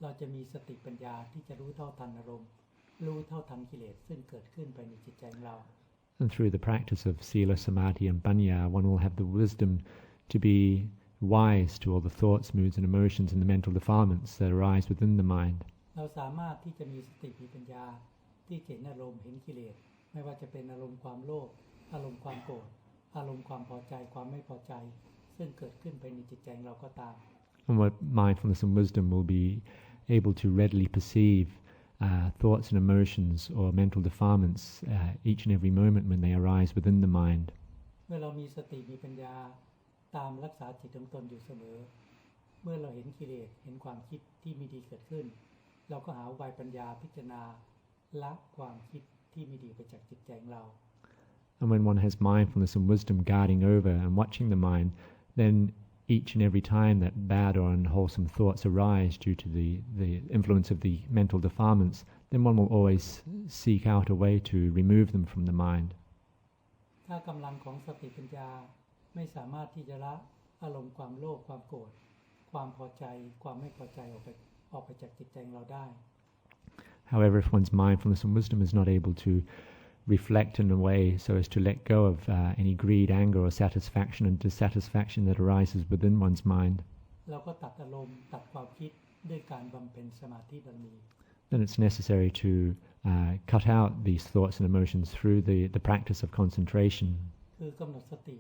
S1: เราจะมีสติปัญญาที่จะรู้เท่าทันอารมณ์รู้เท่าทันกิเลสซึ่งเกิดขึ้นภายในจิตใจของเรา
S2: And through the practice of sila, samadhi and panya, one will have the wisdom to be wise to all the thoughts, moods and emotions and the mental defilements that arise within the mind.
S1: เราสามารถที่จะมีสติมีปัญญาที่เห็นอารมณ์เห็นกิเลสไม่ว่าจะเป็นอารมณ์ความโลภอารมณ์ความโกรธอารมณ์ความพอใจความไม่พอใจซึ่งเกิดขึ้นภายในจิตใจของเราก็ตาม
S2: And what mindfulness and wisdom will be able to readily perceive thoughts and emotions or mental defilements each and every moment when they arise within the mind.
S1: เมื่อเรามีสติมีปัญญาตามรักษาจิตของตนอยู่เสมอเมื่อเราเห็นกิเลสเห็นความคิดที่ไม่ดีเกิดขึ้นเราก็หาอุบายปัญญาพิจารณาละความคิดที่ไม่ดีไปจากจิตใจของเรา
S2: And when one has mindfulness and wisdom guarding over and watching the mind, then each and every time that bad or unwholesome thoughts arise due to the influence of the mental defilements, then one will always seek out a way to remove them from the mind.
S1: ถ้ากำลังของสติปัญญาไม่สามารถที่จะละอารมณ์ความโลภความโกรธความพอใจความไม่พอใจออกไปจากจิตใจเราได้
S2: However, if one's mindfulness and wisdom is not able to reflect in a way so as to let go of any greed, anger, or satisfaction and dissatisfaction that arises within one's mind,
S1: เราก็ตัดอารมณ์ตัดความคิดด้วยการบำเพ็ญสมาธิบารมี
S2: then it's necessary to cut out these thoughts and emotions through the practice of concentration.
S1: คือกำหนดสติ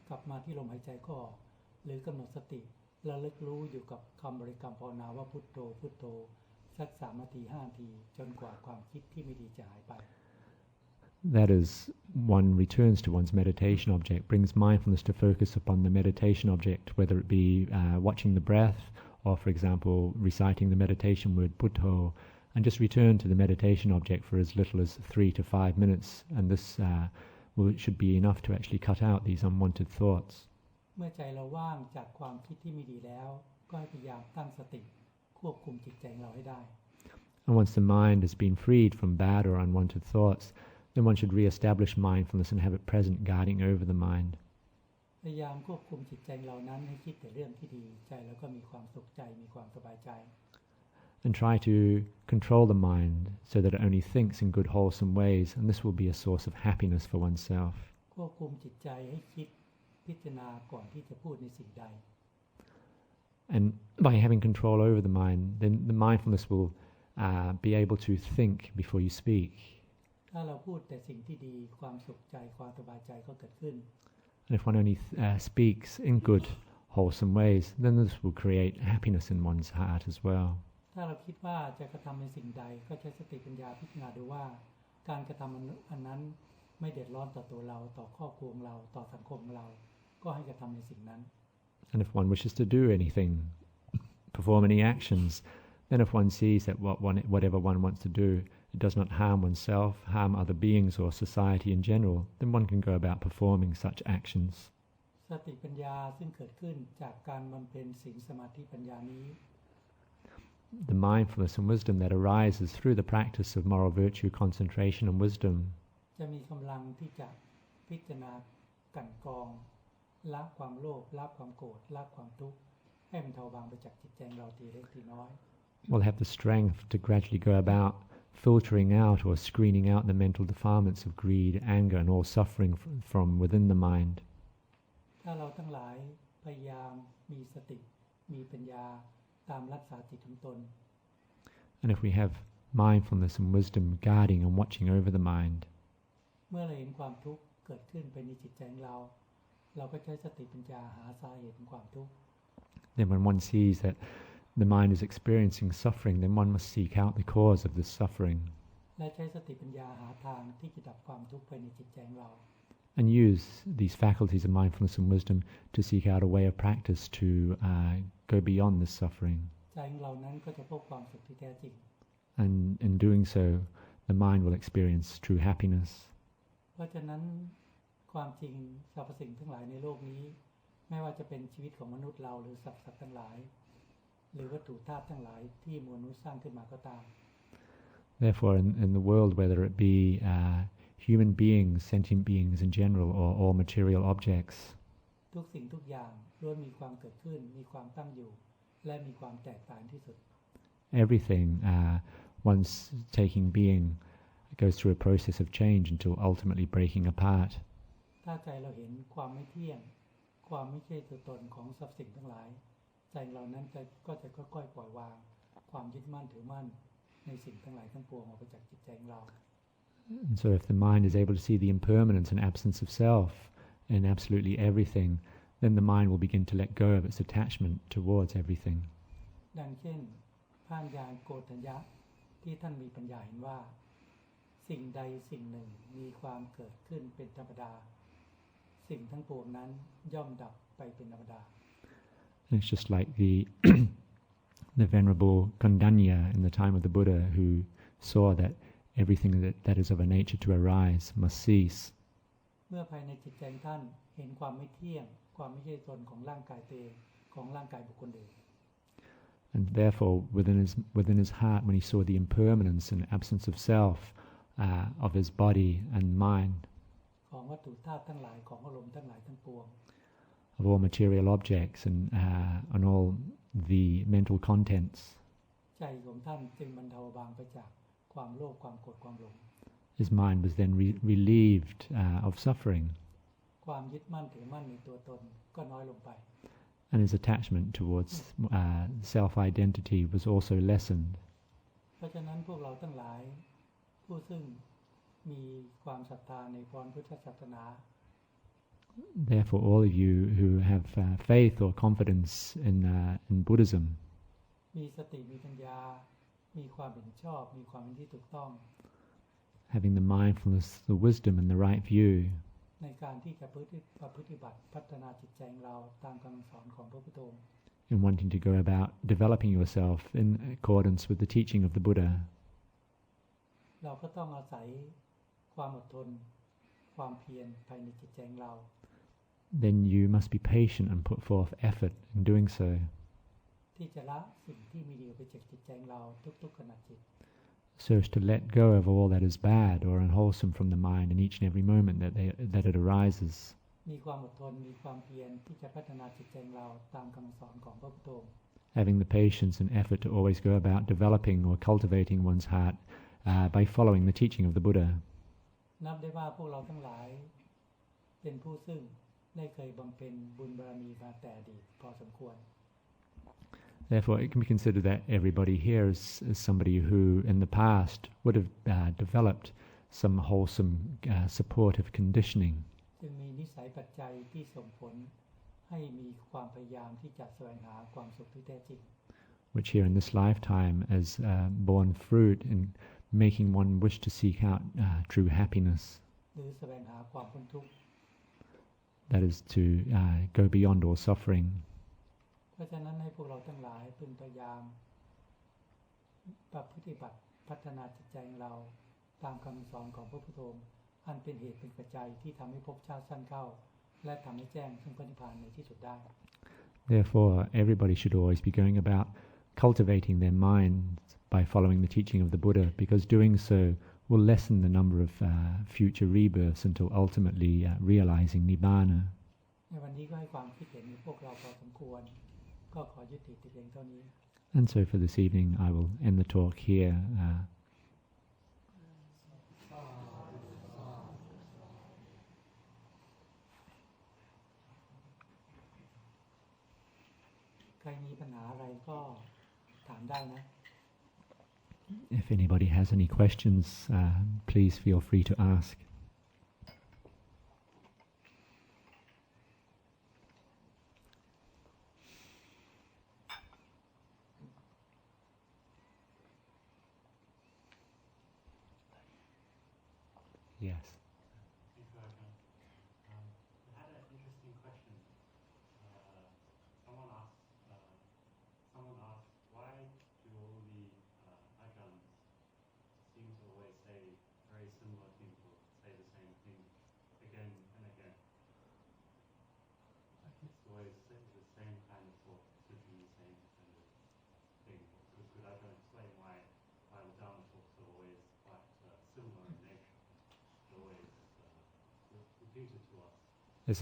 S1: กลับมาที่ลมหายใจเข้าออกหรือกำหนดสติระลึกรู้อยู่กับคำบริกรรมภาวนาว่าพุทโธพุทโธสัก3 นาที 5 นาทีจนกว่าความคิดที่ไม่ดีจะหายไป
S2: That is, one returns to one's meditation object, brings mindfulness to focus upon the meditation object, whether it be watching the breath or, for example, reciting the meditation word Buddho, and just return to the meditation object for as little as 3 to 5 minutes, and this should be enough to actually cut out these unwanted thoughts.
S1: เมื่อใจเราว่างจากความคิดที่ไม่ดีแล้วก็ให้พยายามตั้งสติควบคุมจิตใจเราให้ได้
S2: And once the mind has been freed from bad or unwanted thoughts, then one should re-establish mindfulness and have it present, guarding over the mind.
S1: พยายามควบคุมจิตใจเรานั้นให้คิดแต่เรื่องที่ดีใจแล้วก็มีความสุขใจมีความสบายใจ
S2: And try to control the mind so that it only thinks in good, wholesome ways, and this will be a source of happiness for oneself.
S1: ควบคุมจิตใจให้คิดพิจารณาก่อนที่จะพูดในสิ่งใด
S2: And by having control over the mind, then the mindfulness will be able to think before you speak.
S1: ถ้าเราพูดแต่สิ่งที่ดีความสุขใจความสบายใจก็เกิดขึ้น
S2: And if one only speaks in good, wholesome ways, then this will create happiness in one's heart as well.
S1: ถ้าเราคิดว่าจะกระทำในสิ่งใดก็ใช้สติปัญญาพิจารณาดูว่าการกระทำอันนั้นไม่เดือดร้อนต่อตัวเราต่อครอบครัวเราต่อสังคมเราก็ให้กระทำในสิ่งนั้น
S2: And if one wishes to do anything, perform any actions, then if one sees that whatever one wants to do, it does not harm oneself, harm other beings or society in general, then one can go about performing such actions.
S1: สติปัญญาซึ่งเกิดขึ้นจากการบำเพ็ญศีลสมาธิปัญญานี้
S2: The mindfulness and wisdom that arises through the practice of moral virtue, concentration and wisdom
S1: จะมีกำลังที่จะพิจารณากั่นกรองละความโลภละความโกรธละความทุกข์ให้มันเทาบางไปจากจิตใจเราทีเล็กทีน้อย
S2: will have the strength to gradually go about filtering out or screening out the mental defilements of greed, anger and all suffering from within the mind.
S1: ถ้าเราทั้งหลายพยายามมีสติมีปัญญาตามรักษาจิตของตน
S2: And if we have mindfulness and wisdom guarding and watching over the mind,
S1: เมื่อเราเห็นความทุกข์เกิดขึ้นไปในจิตใจของเราเราก็ใช้สติปัญญาหาสาเหตุของความทุกข์
S2: then when one sees that the mind is experiencing suffering, then one must seek out the cause of this suffering
S1: และใช้สติปัญญาหาทางที่จะดับความทุกข์ภายในจิตใจของเรา
S2: and use these faculties of mindfulness and wisdom to seek out a way of practice to go beyond this suffering.
S1: ใจของเรานั้นก็จะพบความสุขที่แท้จริง
S2: And in doing so, the mind will experience true happiness.
S1: เพราะฉะนั้นความจริงสรรพสิ่งทั้งหลายในโลกนี้ไม่ว่าจะเป็นชีวิตของมนุษย์เราหรือสัตว์ทั้งหลายหรือวัตถุธาตุทั้งหลายที่มนุษย์สร้างขึ้นมาก็ตาม
S2: Therefore, in the world, whether it be human beings, sentient beings in general, or all material objects,
S1: ทุกสิ่งทุกอย่างล้วนมีความเกิดขึ้นมีความตั้งอยู่และมีความแตกต่างที่สุด
S2: everything, once taking being, goes through a process of change until ultimately breaking apart.
S1: ถ้าใจเราเห็นความไม่เที่ยงความไม่ใช่ตัวตนของสรรพสิ่งทั้งหลายใจเรานั้นก็จะค่อยๆปล่อยวางความยึดมั่นถือมั่นในสิ่งทั้งหลายทั้งปวงออกไปจากจิตใจของเรา
S2: And so if the mind is able to see the impermanence and absence of self in absolutely everything, then the mind will begin to let go of its attachment towards everything.
S1: ดังเช่นพระญาณโกฏัญญะที่ท่านมีปัญญาเห็นว่าสิ่งใดสิ่งหนึ่งมีความเกิดขึ้นเป็นธรรมดาสิ่งทั้งปวงนั้นย่อมดับไปเป็นธรรมดา
S2: And it's just like the venerable Kondanya in the time of the Buddha, who saw that everything that is of a nature to arise must cease.
S1: เมื่อภายในจิตใจท่านเห็นความไม่เที่ยงความไม่ใช่ตนของร่างกายตัวเองของร่างกายบุคคลอื่น
S2: And therefore, within his heart, when he saw the impermanence and absence of self, of his body and mind,
S1: ของวัตถุธาตุทั้งหลายของอารมณ์ทั้งหลายทั้งปวง
S2: of all material objects and all the mental contents,
S1: ใจของท่านจึงบรรเทาเบาบางไปจากความโลภความโกรธความหลง
S2: his mind was then relieved of suffering,
S1: ความยึดมั่นถือมั่นในตัวตนก็น้อยลงไป
S2: and his attachment towards self-identity was also lessened.
S1: เพราะฉะนั้นพวกเราทั้งหลายผู้ซึ่งมีความศรัทธาในพรพุทธศาสนา
S2: Therefore, all of you who have faith or confidence in Buddhism,
S1: มีสติมีปัญญามีความเห็นชอบมีความเห็นที่ถูกต้อง
S2: having the mindfulness, the wisdom, and the right view,
S1: ในการที่จะปฏิบัติพัฒนาจิตใจของเราตามคำสอนของพระพุทธองค์
S2: in wanting to go about developing yourself in accordance with the teaching of the Buddha,
S1: เราก็ต้องอาศัยความอดทนความเพียรภายในจิตใจของเรา
S2: then you must be patient and put forth effort in doing so,
S1: ที่จะละสิ่งที่มีดีไปจากจิตใจของเราทุกๆขณะจิต
S2: so as to let go of all that is bad or unwholesome from the mind in each and every moment that it arises,
S1: มีความอดทนมีความเพียรที่จะพัฒนาจิตใจของเราตามคำสอนของพระพุทธองค์
S2: having the patience and effort to always go about developing or cultivating one's heart by following the teaching of the Buddha.
S1: นับได้ว่าพวกเราทั้งหลายเป็นผู้ซึ่งได้เคยบำเพ็ญบุญบารมีมาแต่อดีตพอสมควร
S2: Therefore, it can be considered that everybody here is somebody who, in the past, would have developed some wholesome supportive conditioning,
S1: จึงมีนิสัยปัจจัยที่ส่งผลให้มีความพยายามที่จะแสวงหาความสุขที่แท้จริง
S2: which here in this lifetime has borne fruit in making one wish to seek out true happiness,
S1: หรือแสวงหาความพ้นทุกข์
S2: that is to go beyond all suffering.
S1: เพราะฉะนั้นให้พวกเราทั้งหลายพึงพยายามปฏิบัติพัฒนาจิตใจของเราตามคำสอนของพระพุทธองค์อันเป็นเหตุเป็นปัจจัยที่ทำให้ภพชาติสั้นเข้าและทำให้แจ้งซึ่งพระนิพพานในที่สุดได้
S2: Therefore, everybody should always be going about cultivating their minds by following the teaching of the Buddha, because doing so will lessen the number of future rebirths until ultimately realizing Nibbana.
S1: ในวันนี้ก็ให้ความคิดเห็นในพวกเราพอสมควรก็ขอยุติแต่เพียงเท่านี้
S2: And so for this evening, I will end the talk here.
S1: ใครมีปัญหาอะไรก็ถามได้นะ
S2: If anybody has any questions, please feel free to ask. Yes.
S3: I had an interesting question. Someone asked, why do all the Ajahns seem to always say very similar things or say the same thing again and again? Like it's always the same kind of talk, speaking the same kind of thing. Could Ajahn explain why the Dhamma talks are always quite similar in nature? Always repeated to us.
S2: Is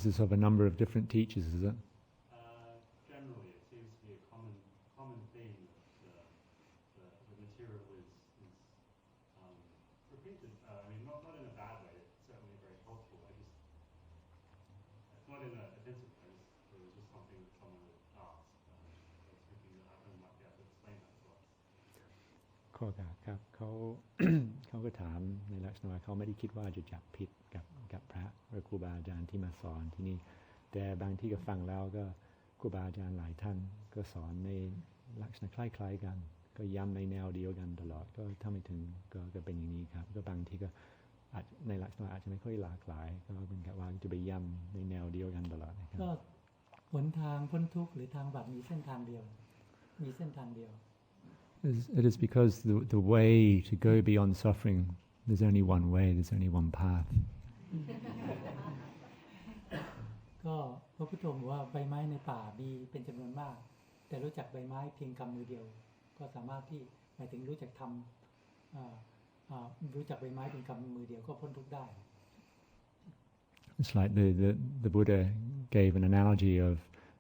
S2: this of a number of different teachers, is it?
S3: Generally, it seems to be a common theme that the material is repeated. I mean, not in a bad way. It's certainly very helpful. It's not in a offensive way. It was just something that someone had asked. I was thinking that Ajahn might be able to explain that to us.
S2: ครับเขา เขาก็ถามในลักษณะว่าเขาไม่ได้คิดว่าจะจับผิดกับพระหรือครูบาอาจารย์ที่มาสอนที่นี่แต่บางที่ก็ฟังแล้วก็ครูบาอาจารย์หลายท่านก็สอนในลักษณะคล้ายๆกันก็ย้ำในแนวเดียวกันตลอดก็ถ้าไม่ถึงก็เป็นอย่างนี้ครับก็บางที่ก็อาจในลักษณะอาจจะไม่ค่อยหลากหลายก็เป็นกับว่าจะไปย้ำในแนวเดียวกันตลอดนะครับ
S1: ก็หนทางพ้นทุกข์หรือทางบัตรมีเส้นทางเดียวมีเส้นทางเดียว
S2: It is because the way to go beyond suffering, there's only one way, there's only one path.
S1: ก็พระพุทธองค์บอกว่าใบไม้ในป่ามีเป็นจำนวนมากแต่รู้จักใบไม้เพียงกำมือเดียวก็สามารถที่หมายถึงรู้จักทำรู้จักใบไม้เป็นกำมือเดียวก็พ้นทุกข์ได้
S2: It's like the Buddha gave an analogy of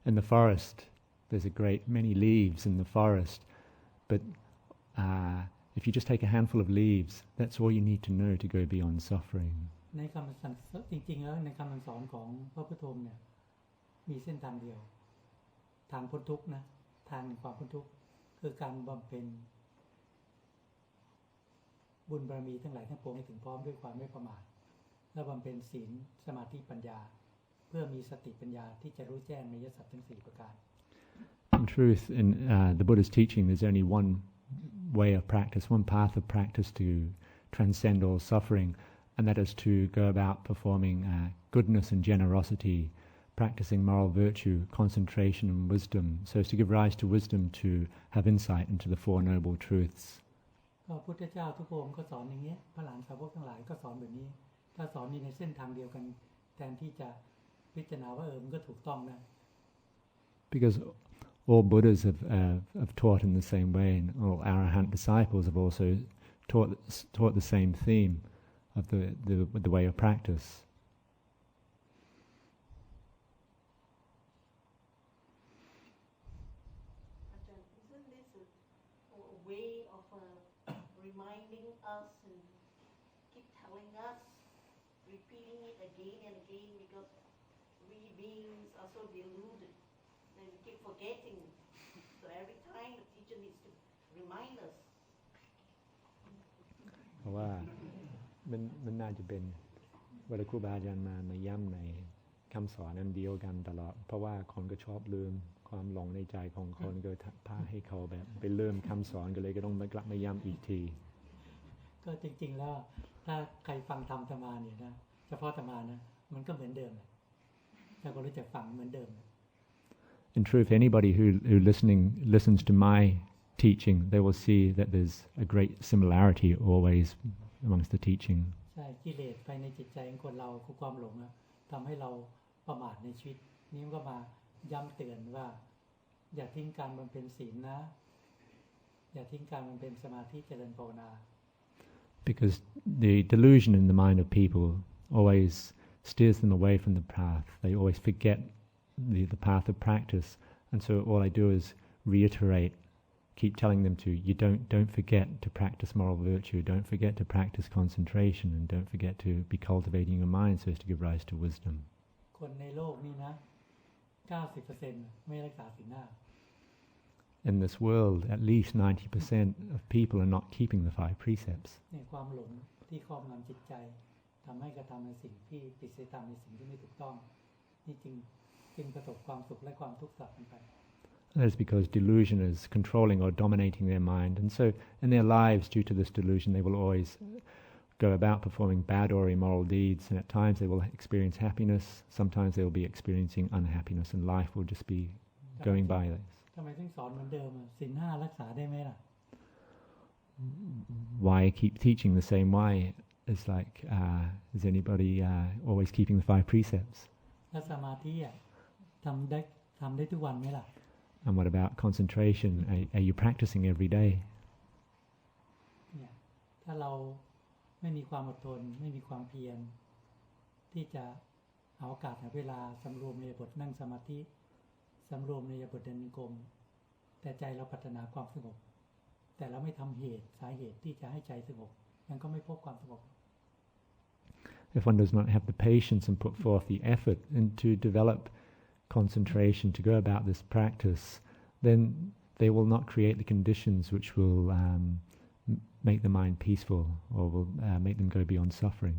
S2: in the forest there's a great many leaves in the forest, but If you just take a handful of leaves, that's all you need to know to go beyond suffering.
S1: ในคำสั่งจริงๆแล้วในคำสอนของพระพุทธองค์เนี่ยมีเส้นทางเดียวทางพ้นทุกข์นะทางความพ้นทุกข์คือการบำเพ็ญบุญบารมีทั้งหลายทั้งปวงให้ถึงพร้อมด้วยความไม่ประมาทและบำเพ็ญศีลสมาธิปัญญาเพื่อมีสติปัญญาที่จะรู้แจ้งในยสัจทั้ง4ประการ
S2: In truth, in the Buddha's teaching, there's only one way of practice, one path of practice to transcend all suffering, and that is to go about performing goodness and generosity, practicing moral virtue, concentration and wisdom, so as to give rise to wisdom to have insight into the Four Noble Truths.
S1: พระพุทธเจ้าทุกองค์ก็สอนอย่างนี้พระหลานสาวกทั้งหลายก็สอนแบบนี้ถ้าสอนในเส้นทางเดียวกันแทนที่จะพิจารณาว่ามันก็ถูกต้องนะ
S2: Because all Buddhas have taught in the same way, and all Arahant disciples have also taught the same theme of the way of practice.
S4: Isn't this a way of reminding us and keep telling us, repeating it again and again, because we beings are so deluded and we keep forgetting. So every time the teacher needs to remind us.
S2: เพราะว่ามันน่าจะเป็นเวลาครูบาอาจารย์มาย้ำในคำสอนอันเดียวกันตลอดเพราะว่าคนก็ชอบลืมความหลงในใจของคนก็พาให้เขาแบบไปลืมคำสอนก็เลยก็ต้องกลับมาย้ำอีกที
S1: ก็จริงๆแล้วถ้าใครฟังธรรมธรรมาเนี่ยนะเฉพาะธรรมานะมันก็เหมือนเดิมถ้าคนรู้จักฟังเหมือนเดิม
S2: In truth, anybody who listens to my teaching, they will see that there's a great similarity always amongst the teaching.
S1: ใช่กิเลสภายในจิตใจของคนเราคือความหลงทำให้เราประมาทในชีวิตนี้ก็มาย้ำเตือนว่าอย่าทิ้งการบำเพ็ญศีลนะอย่าทิ้งการบำเพ็ญสมาธิเจริญภาวนา
S2: Because the delusion in the mind of people always steers them away from the path. They always forget the path of practice, and so all I do is reiterate, keep telling them to don't forget to practice moral virtue, don't forget to practice concentration, and don't forget to be cultivating your mind so as to give rise to wisdom.
S1: คนในโลกนี้นะ 90% ไม่รักษาศีลห้า
S2: In this world, at least 90% of people are not keeping the 5 precepts.
S1: เนี่ยความหลงที่ครอบงำจิตใจทำให้กระทำในสิ่งที่ผิดศีลธรรมในสิ่งที่ไม่ถูกต้องนี่จึงประสบความสุขและความทุกข์สลับกันไป
S2: That is because delusion is controlling or dominating their mind, and so in their lives, due to this delusion, they will always go about performing bad or immoral deeds, and at times they will experience happiness, sometimes they will be experiencing unhappiness, and life will just be going by this.
S1: ทำไมถึงสอนเหมือนเดิมศีลห้ารักษาได้ไหมล่ะ
S2: Why keep teaching the same way? It's like, is anybody always keeping the 5 precepts?
S1: แล้วสมาธิทำได้ทุกวันไหมล่ะ
S2: And what about concentration? Are you practicing every day?
S1: เนี่ยถ้าเราไม่มีความอดทนไม่มีความเพียรที่จะเอาโอกาสหาเวลาสำรวมในบทนั่งสมาธิสำรวมในบทเดินจงกรมแต่ใจเราปรารถนาความสงบแต่เราไม่ทำสาเหตุที่จะให้ใจสงบมันก็ไม่พบความสงบ
S2: If one does not have the patience and put forth the effort and to develop concentration to go about this practice, then they will not create the conditions which will make the mind peaceful or will make them go beyond suffering.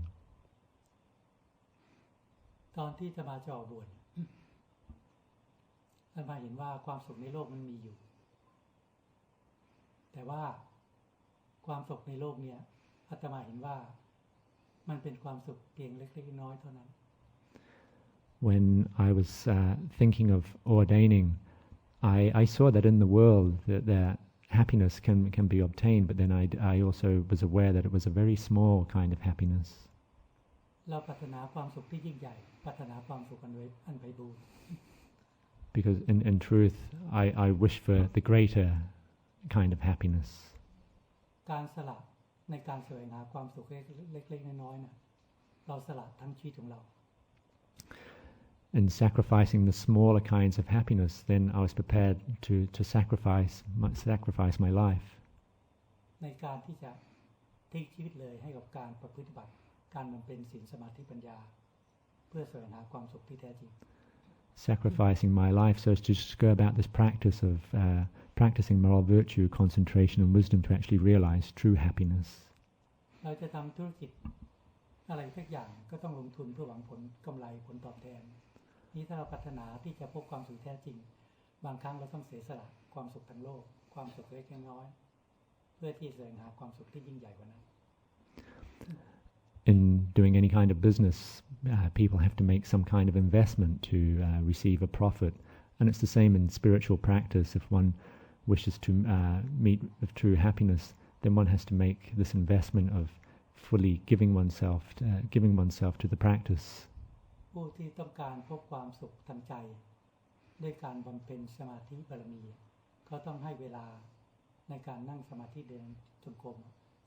S1: ตอนที่จะมาออกบวชท่านมาเห็นว่าความสุขในโลกมันมีอยู่แต่ว่าความสุขในโลกเนี่ยอาตมาเห็นว่ามันเป็นความสุขเพียงเล็กๆน้อยๆเท่านั้น
S2: When I was thinking of ordaining, I saw that in the world that happiness can be obtained, but then I also was aware that it was a very small kind of happiness.
S1: เราปรารถนาความสุขที่ยิ่งใหญ่ปรารถนาความสุขอันไพบูลย์
S2: Because in truth, I wish for the greater kind of happiness.
S1: การสละในการแสวงหาความสุขเล็กๆน้อยๆนะเราสละทั้งชีวิตของเรา
S2: In sacrificing the smaller kinds of happiness, then I was prepared to sacrifice my life.
S1: ในการที่จะทิ้งชีวิตเลยให้กับการประพฤติบัติการบำเพ็ญศีลสมาธิปัญญาเพื่อแสวงหาความสุขที่แท้จริง
S2: sacrificing my life so as to just go about this practice of practicing moral virtue, concentration and wisdom to actually realize true happiness.
S1: เราจะทำธุรกิจอะไรสักอย่างก็ต้องลงทุนเพื่อหวังผลกำไรผลตอบแทนนี้ถ้าเราปรารถนาที่จะพบความสุขแท้จริงบางครั้งเราต้องเสียสละความสุขทางโลกความสุขเล็กน้อยเพื่อที่จะแสวงหาความสุขที่ยิ่งใหญ่กว่านั้น
S2: In doing any kind of business, people have to make some kind of investment to receive a profit. And it's the same in spiritual practice. If one wishes to meet with true happiness, then one has to make this investment of fully giving oneself to the practice.
S1: ผู้ที่ต้องการพบความสุขทางใจด้วยการบำเพ็ญสมาธิบารมีเขาต้องให้เวลาในการนั่งสมาธิเดินจงกรม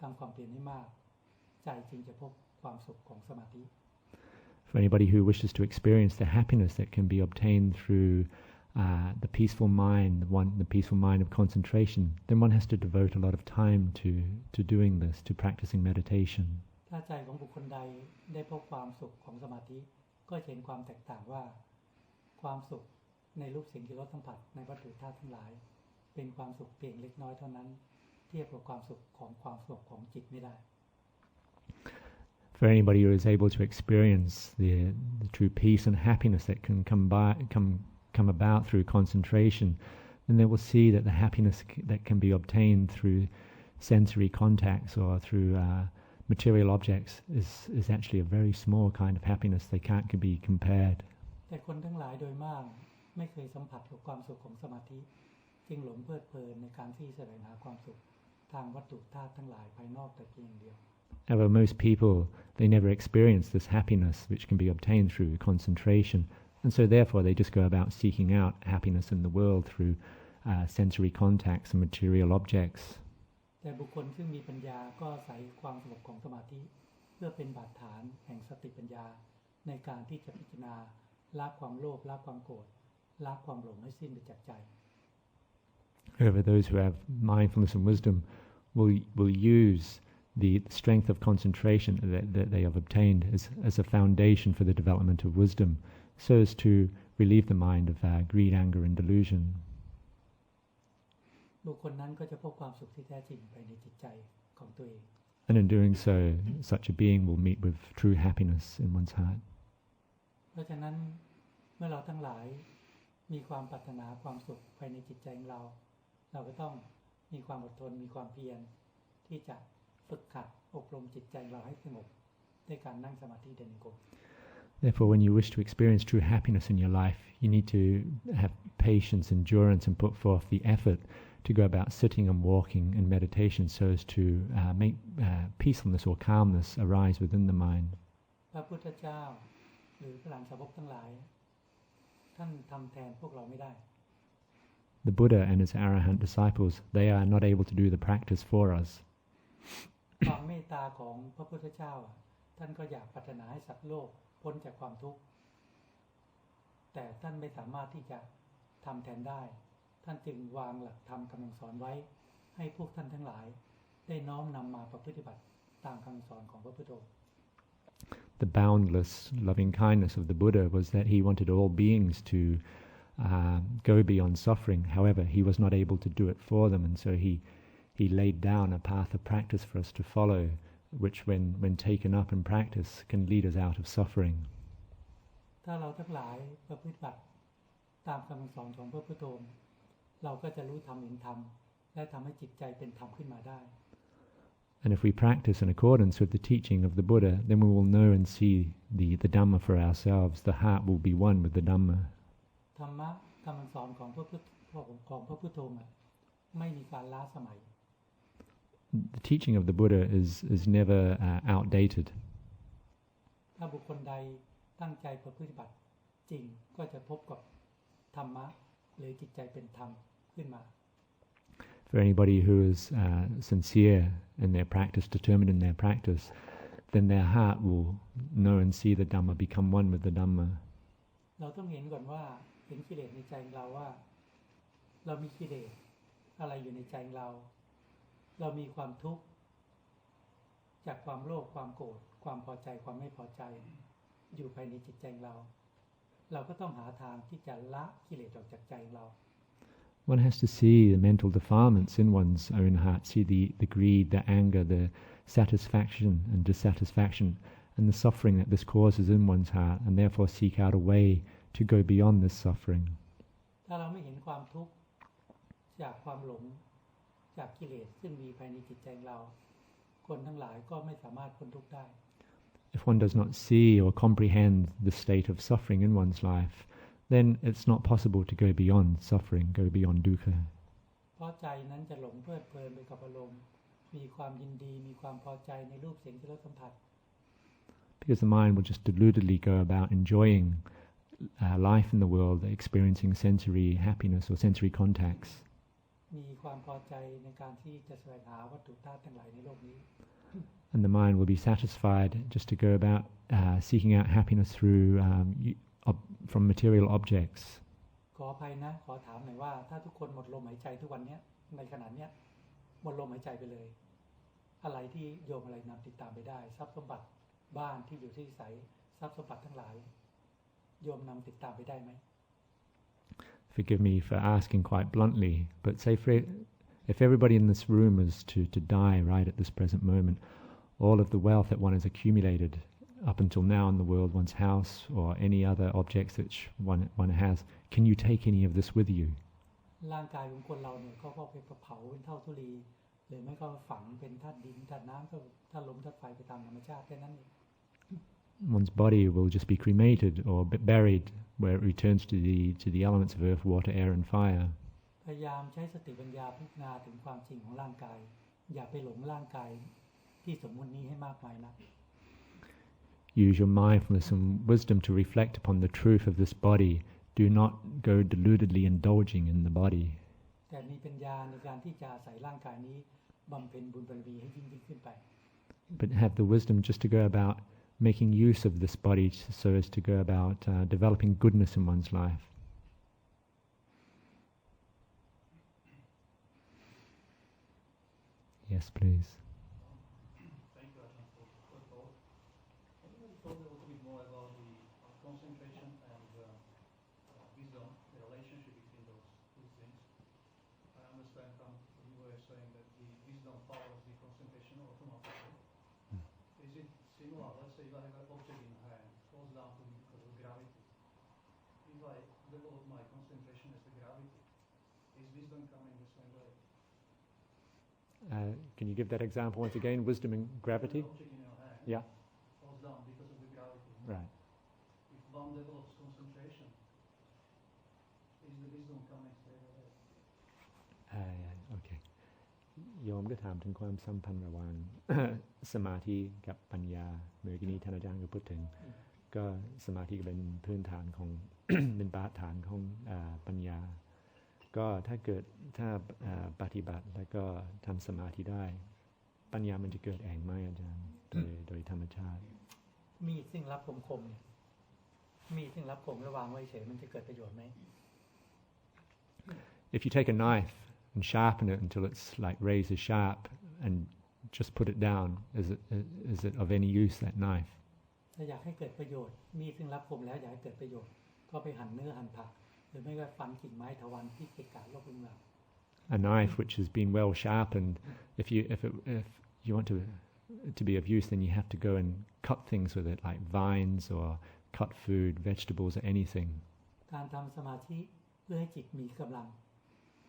S1: ทำความเพียรให้มากใจจึงจะพบความสุขของสมาธิ
S2: For anybody who wishes to experience the happiness that can be obtained through the peaceful mind, the peaceful mind of concentration, then one has to devote a lot of time to doing this, to practicing meditation.
S1: ถ้าใจของบุคคลใดได้พบความสุขของสมาธิก็จะเห็นความแตกต่างว่าความสุขในรูปสิ่งที่เราสัมผัสในวัตถุธาตุทั้งหลายเป็นความสุขเพียงเล็กน้อยเท่านั้นเทียบกับความสุขของจิตไม่ได้
S2: For anybody who is able to experience the true peace and happiness that can come about through concentration, then they will see that the happiness that can be obtained through sensory contacts or through material objects is actually a very small kind of happiness. They can't be compared.
S1: แต่คนทั้งหลายโดยมากไม่เคยสัมผัสกับความสุขของสมาธิจึงหลงเพลิดเพลินในการที่แสวงหาความสุขทางวัตถุธาตุทั้งหลายภายนอกแต่เพียงเดียว
S2: However, most people, they never experience this happiness which can be obtained through concentration, and so therefore they just go about seeking out happiness in the world through sensory contacts and material objects.
S1: แต่บุคคลซึ่งมีปัญญาก็อาศัยความสงบของสมาธิเพื่อเป็นบาดฐานแห่งสติปัญญาในการที่จะพิจารณาละความโลภละความโกรธละความหลงให้สิ้นไปจากใจ
S2: However, those who have mindfulness and wisdom will use the strength of concentration that they have obtained as a foundation for the development of wisdom, so as to relieve the mind of greed, anger, and delusion.
S1: บุคคลนั้นก็จะพบความสุขที่แท้จริงภายในจิตใจของตัวเอง
S2: And in doing so, such a being will meet with true happiness in one's heart.
S1: เพราะฉะนั้นเมื่อเราทั้งหลายมีความปรารถนาความสุขภายในจิตใจของเราก็ต้องมีความอดทนมีความเพียรที่จะฝึกหัดอบรมจิตใจเราให้สงบด้วยการนั่งสมาธิเดินจงกรม
S2: Therefore, when you wish to experience true happiness in your life, you need to have patience, endurance, and put forth the effort to go about sitting and walking in meditation so as to make peacefulness or calmness arise within the mind.
S1: พระพุทธเจ้าหรือพระอรหันตสาวกทั้งหลายท่านทำแทนพวกเราไม่ได้
S2: The Buddha and his arahant disciples, they are not able to do the practice for us.
S1: ความเมตตาของพระพุทธเจ้าท่านก็อยากปรารถนาให้สัตว์โลกพ้นจากความทุกข์แต่ท่านไม่สามารถที่จะทำแทนได้ท่านจึงวางหลักธรรมคำสอนไว้ให้พวกท่านทั้งหลายได้น้อมนำมาประพฤติบัติตามคำสอนของพระพุทธองค์
S2: The boundless loving kindness of the Buddha was that he wanted all beings to go beyond suffering. However, he was not able to do it for them, and so he laid down a path of practice for us to follow, which when taken up in practice can lead us out of suffering.
S1: ถ้าเราทั้งหลายประพฤติบัติตามคำสอนของพระพุทธองค์เราก็จะรู้ธรรมเห็นธรรมและทำให้จิตใจเป็นธรรมขึ้นมาได้
S2: And if we practice in accordance with the teaching of the Buddha, then we will know and see the Dhamma for ourselves. The heart will be one with the Dhamma.
S1: ธรรมะคำสอนของพระพุทธองค์ไม่มีการล้าสมัย
S2: The teaching of the Buddha is never outdated.
S1: ถ้าบุคคลใดตั้งใจประพฤติบัติจริงก็จะพบกับธรรมะหรือจิตใจเป็นธรรมขึ้นมา
S2: For anybody who is sincere in their practice, determined in their practice, then their heart will know and see the Dhamma, become one with the Dhamma.
S1: เราต้องเห็นก่อนว่าเห็นกิเลสในใจเราว่าเรามีกิเลสอะไรอยู่ในใจเรา เรามีความทุกข์จากความโลภความโกรธความพอใจความไม่พอใจอยู่ภายในจิตใจเราก็ต้องหาทางที่จะละกิเลสออกจากใจเรา
S2: One has to see the mental defilements in one's own heart, see the greed, the anger, the satisfaction and dissatisfaction, and the suffering that this causes in one's heart, and therefore seek out a way to go beyond this suffering.
S1: ถ้าเราไม่เห็นความทุกข์จากความหลงจากกิเลสซึ่งมีภายในจิตใจเราคนทั้งหลายก็ไม่สามารถพ้นทุกข์ได้
S2: If one does not see or comprehend the state of suffering in one's life, then it's not possible to go beyond suffering, go beyond dukkha.
S1: เพราะใจนั้นจะหลงเพลิดเพลินไปกับอารมณ์มีความยินดีมีความพอใจในรูปเสียงที่รสสัมผัส
S2: Because the mind will just deludedly go about enjoying life in the world, experiencing sensory happiness or sensory contacts.
S1: มีความพอใจในการที่จะแสวงหาวัตถุธาตุทั้งหลายในโลกนี้
S2: And the mind will be satisfied just to go about seeking out happiness through from material objects.
S1: ขออภัยนะขอถามหน่อยว่าถ้าทุกคนหมดลมหายใจทุกวันนี้ในขณะนี้หมดลมหายใจไปเลยอะไรที่โยมอะไรนำติดตามไปได้ทรัพย์สมบัติบ้านที่อยู่ที่อาศัยทรัพย์สมบัติทั้งหลายโยมนำติดตามไปได้ไหม
S2: Forgive me for asking quite bluntly, but say if everybody in this room was to die right at this present moment, all of the wealth that one has accumulated up until now in the world, one's house or any other objects which one has, can you take any of this with you?
S1: ร่างกายของคนเราเนี่ยเขาก็ไปเผาเป็นเท่าทุลีหรือไม่ก็ฝังเป็นธาตุดินธาตุน้ำธาตุลมธาตุไฟไปตามธรรมชาติแค่นั้นเอง
S2: One's body will just be cremated or buried where it returns to the elements of earth, water, air and fire.
S1: พยายามใช้สติปัญญาพิจารณาถึงความจริงของร่างกายอย่าไปหลงร่างกายที่สมมุตินี้ให้มากมายนัก
S2: Use your mindfulness and wisdom to reflect upon the truth of this body. Do not go deludedly indulging in the body.
S1: แต่มีปัญญาในการที่จะอาศัยร่างกายนี้บำเพ็ญบุญบารมีให้ยิ่งขึ้นไป
S2: But have the wisdom just to go about making use of this body so as to go about developing goodness in one's life. Yes, please.
S5: Thank you, Ajahn, for the talk. Can you maybe talk a little bit more about the concentration and wisdom, the relationship between those two things? I understand from what you were saying that the wisdom follows the concentration automatically. Is it similar? Let's say if I have an object in hand, it falls down to me because of gravity. If I develop my concentration as the gravity, is wisdom coming the same way?
S2: Can you give that example once again? Wisdom and gravity?
S5: An object in your hand
S2: Yeah.
S5: falls down because of the gravity.
S2: Right.
S5: If one develops concentration, is the wisdom coming straight away?
S2: Okay. โยมก็ถามถึงความสัมพันธ์ระหว่าง สมาธิกับปัญญาเมื่อกี้นี้ท่านอาจารย์ก็พูดถึงก็สมาธิก็เป็นพื้นฐานของ เป็นบาฐานของปัญญาก็ถ้าปฏิบัติแล้วก็ทำสมาธิได้ปัญญามันจะเกิดเองไหมอาจารย์โดยธรรมชาติ
S1: มีดซึ่งรับคมเนี่ยมีดซึ่งรับคมระวางไว้เฉยมันจะเกิดประโยชน์ไหม
S2: If you take a knife and sharpen it until it's like razor sharp and just put it down, is it of any use, that knife?
S1: ถ้าอยากให้เกิดประโยชน์มีดซึ่งรับคมแล้วอยากให้เกิดประโยชน์ก็ไปหั่นเนื้อหั่นผักหรือไม่ก็ฟันกิ่งไม้ทวารที่เกะกะรกรุงรัง
S2: A knife which has been well sharpened, if you want to be of use, then you have to go and cut things with it, like vines or cut food, vegetables, or anything.
S1: การทำสมาธิเพื่อให้จิตมีกำลัง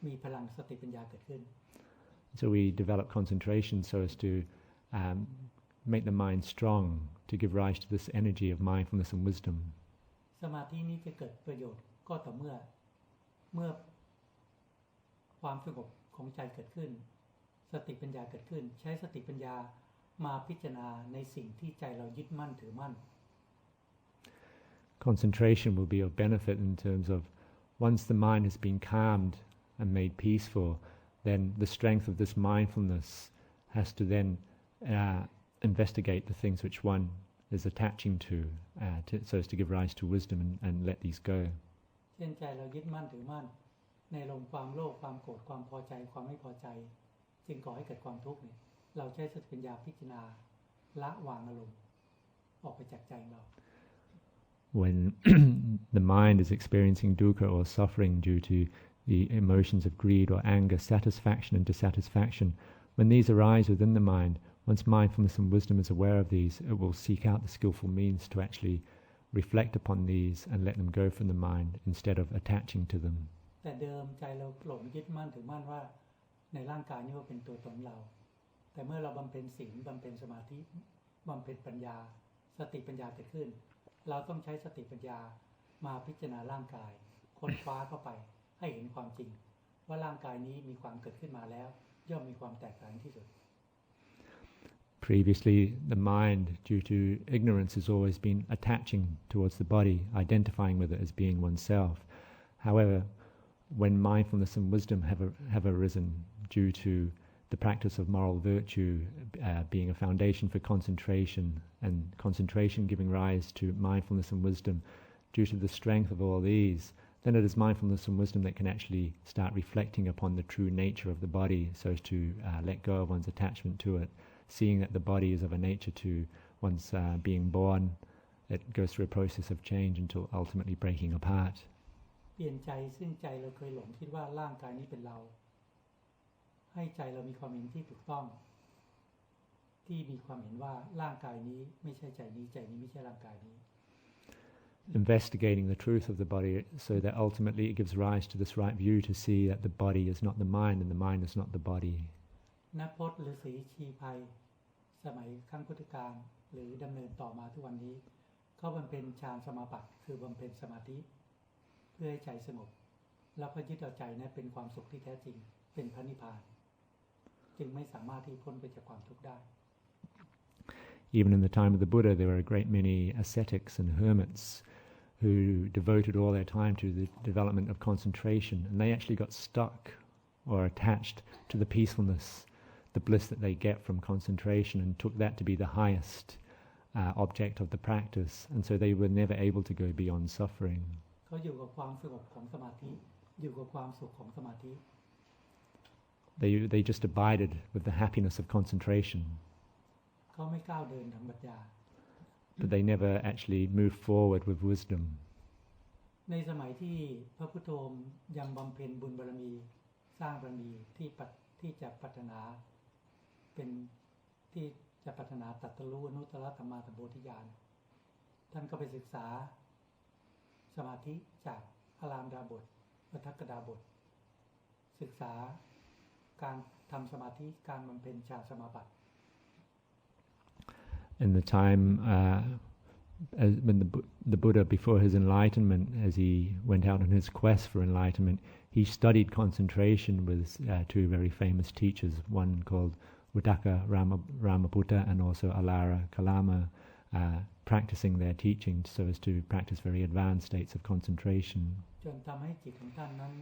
S1: มีพลังสติปัญญาเกิดขึ้น
S2: So we develop concentration so as to make the mind strong, to give rise to this energy of mindfulness and wisdom.
S1: สมาธินี้จะเกิดประโยชน์ก็ต่อเมื่อความสงบของใจเกิดขึ้นสติปัญญาเกิดขึ้นใช้สติปัญญามาพิจารณาในสิ่งที่ใจเรายึดมั่นถือมั่น
S2: Concentration will be of benefit in terms of once the mind has been calmed and made peaceful, then the strength of this mindfulness has to then investigate the things which one is attaching to so as to give rise to wisdom and let these go.
S1: เช่นใจเรายึดมั่นถือมั่นในลมความโลภความโกรธความพอใจความไม่พอใจ จึงก่อให้เกิดความทุกข์เนี่ยเราใช้สติปัญญาพิจารณาละวางอารมณ์ออกไปจากใจของเรา
S2: When the mind is experiencing dukkha or suffering due to the emotions of greed or anger, satisfaction and dissatisfaction, when these arise within the mind, once mindfulness and wisdom is aware of these, it will seek out the skillful means to actually reflect upon these and let them go from the mind instead of attaching to them.
S1: แต่เดิมใจเราหลงยึดมั่นถือมั่นว่าในร่างกายนี้ว่าเป็นตัวตนเราแต่เมื่อเราบำเพ็ญศีลบำเพ็ญสมาธิบำเพ็ญปัญญาสติปัญญาเกิดขึ้นเราต้องใช้สติปัญญามาพิจารณาร่างกายค้นคว้าเข้าไปให้เห็นความจริงว่าร่างกายนี้มีความเกิดขึ้นมาแล้วย่อมมีความแตกต่างที่สุด
S2: Previously, the mind, due to ignorance, has always been attaching towards the body, identifying with it as being oneself. However, when mindfulness and wisdom have arisen due to the practice of moral virtue being a foundation for concentration, and concentration giving rise to mindfulness and wisdom, due to the strength of all these, then it is mindfulness and wisdom that can actually start reflecting upon the true nature of the body so as to let go of one's attachment to it, seeing that the body is of a nature to one's being born, it goes through a process of change until ultimately breaking apart.
S1: เปลี่ยนใจซึ่งใจเราเคยหลงคิดว่าร่างกายนี้เป็นเราให้ใจเรามีความเห็นที่ถูกต้องที่มีความเห็นว่าร่างกายนี้ไม่ใช่ใจนี้ใจนี้ไม่ใช่ร่างกายนี้
S2: Investigating the truth of the body so that ultimately it gives rise to this right view to see that the body is not the mind and the mind is not the body.
S1: นักพจน์ฤาษีชีไพรสมัยครั้งพุทธกาลหรือดำเนินต่อมาทุกวันนี้เขาบำเพ็ญฌานสมาบัติคือบำเพ็ญสมาธิเพื่อให้ใจสงบแล้วก็ยึดเอาใจนั้นเป็นความสุขที่แท้จริงเป็นพระนิพพานจึงไม่สามารถที่พ้นไปจากความทุกข์ได้
S2: Even in the time of the Buddha, there were a great many ascetics and hermits who devoted all their time to the development of concentration, and they actually got stuck or attached to the peacefulness, the bliss that they get from concentration, and took that to be the highest object of the practice, and so they were never able to go beyond suffering.
S1: เขาอยู่กับความสงบของสมาธิอยู่กับความสุขของสมาธิ
S2: They just abided with the happiness of concentration.
S1: เขาไม่ก้าวเดินทางปัญญา
S2: But they never actually moved forward with wisdom.
S1: ในสมัยที่พระพุทโธยังบำเพ็ญบุญบารมีสร้างบารมีที่จะปรารถนาเป็นที่จะปรารถนาตรัสรู้อนุตตรธรรมาสโพธิญาณท่านก็ไปศึกษาสมาธิจากอารามดาบทวัฏฏกดาบทศึกษาการทำสมาธิการบำเพ็ญฌานสมาบัติ
S2: In the time when the Buddha, before his enlightenment, as he went out on his quest for enlightenment, he studied concentration with two very famous teachers, one called Uddaka Ramaputta and also Alara Kalama, practicing their teaching so as to practice very advanced states of concentration.
S1: จนทำให้จิตของท่านนั้น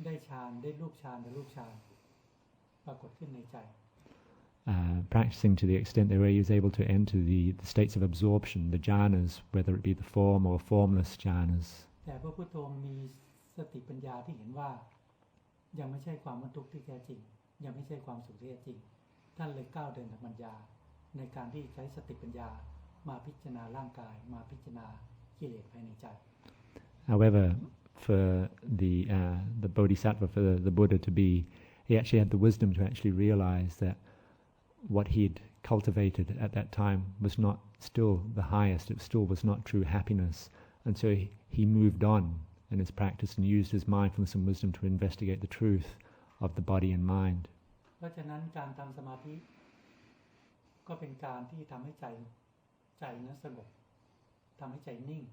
S1: ได้ฌานได้รูปฌานและรูปฌานปรากฏขึ้นในใจ
S2: Practicing to the extent that he was able to enter the states of absorption, the jhanas, whether it be the form or formless jhanas.
S1: แต่พระพุทโธมีสติปัญญาที่เห็นว่ายังไม่ใช่ความบรรทุกที่แท้จริงยังไม่ใช่ความสุขที่แท้จริงท่านเลยก้าวเดินทางปัญญาในการที่ใช้สติปัญญามาพิจารณาร่างกายมาพิจารณากิเลสภายในใจ
S2: However, for the bodhisattva, for the Buddha to be, he actually had the wisdom to actually realize that what he'd cultivated at that time was not still the highest, it still was not true happiness. And so he moved on in his practice and used his mindfulness and wisdom to investigate the truth of the body and mind.
S1: เพราะฉะนั้นการทำสมาธิก็เป็นการที่ทำให้ใจนั้นสงบทำให้ใจนิ่ง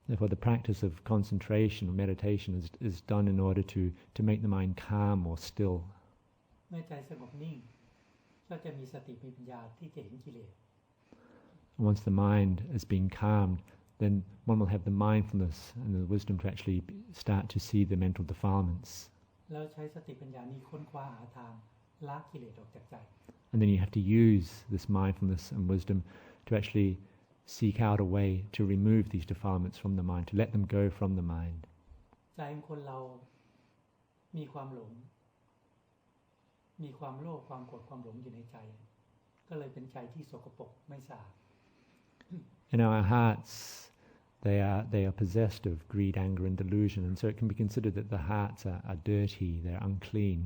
S2: Therefore, the practice of concentration or meditation is done in order to make the mind calm or still.
S1: เมื่อใจสงบนิ่งก็จะมีสติมีปัญญาที่จะเห็นกิเลส
S2: Once the mind has been calmed, then one will have the mindfulness and the wisdom to actually start to see the mental defilements.
S1: แล้วใช้สติปัญญานี้ค้นคว้าหาทางละกิเลสออกจากใจ
S2: And then you have to use this mindfulness and wisdom to actually seek out a way to remove these defilements from the mind, to let them go from the mind.
S1: ใจของคนเรามีความหลง มีความโลภความโกรธความหลงอยู่ในใจ ก็เลยเป็นใจที่สกปรกไม่สะอาด
S2: In our hearts, they are possessed of greed, anger, and delusion, and so it can be considered that the hearts are dirty, they're unclean.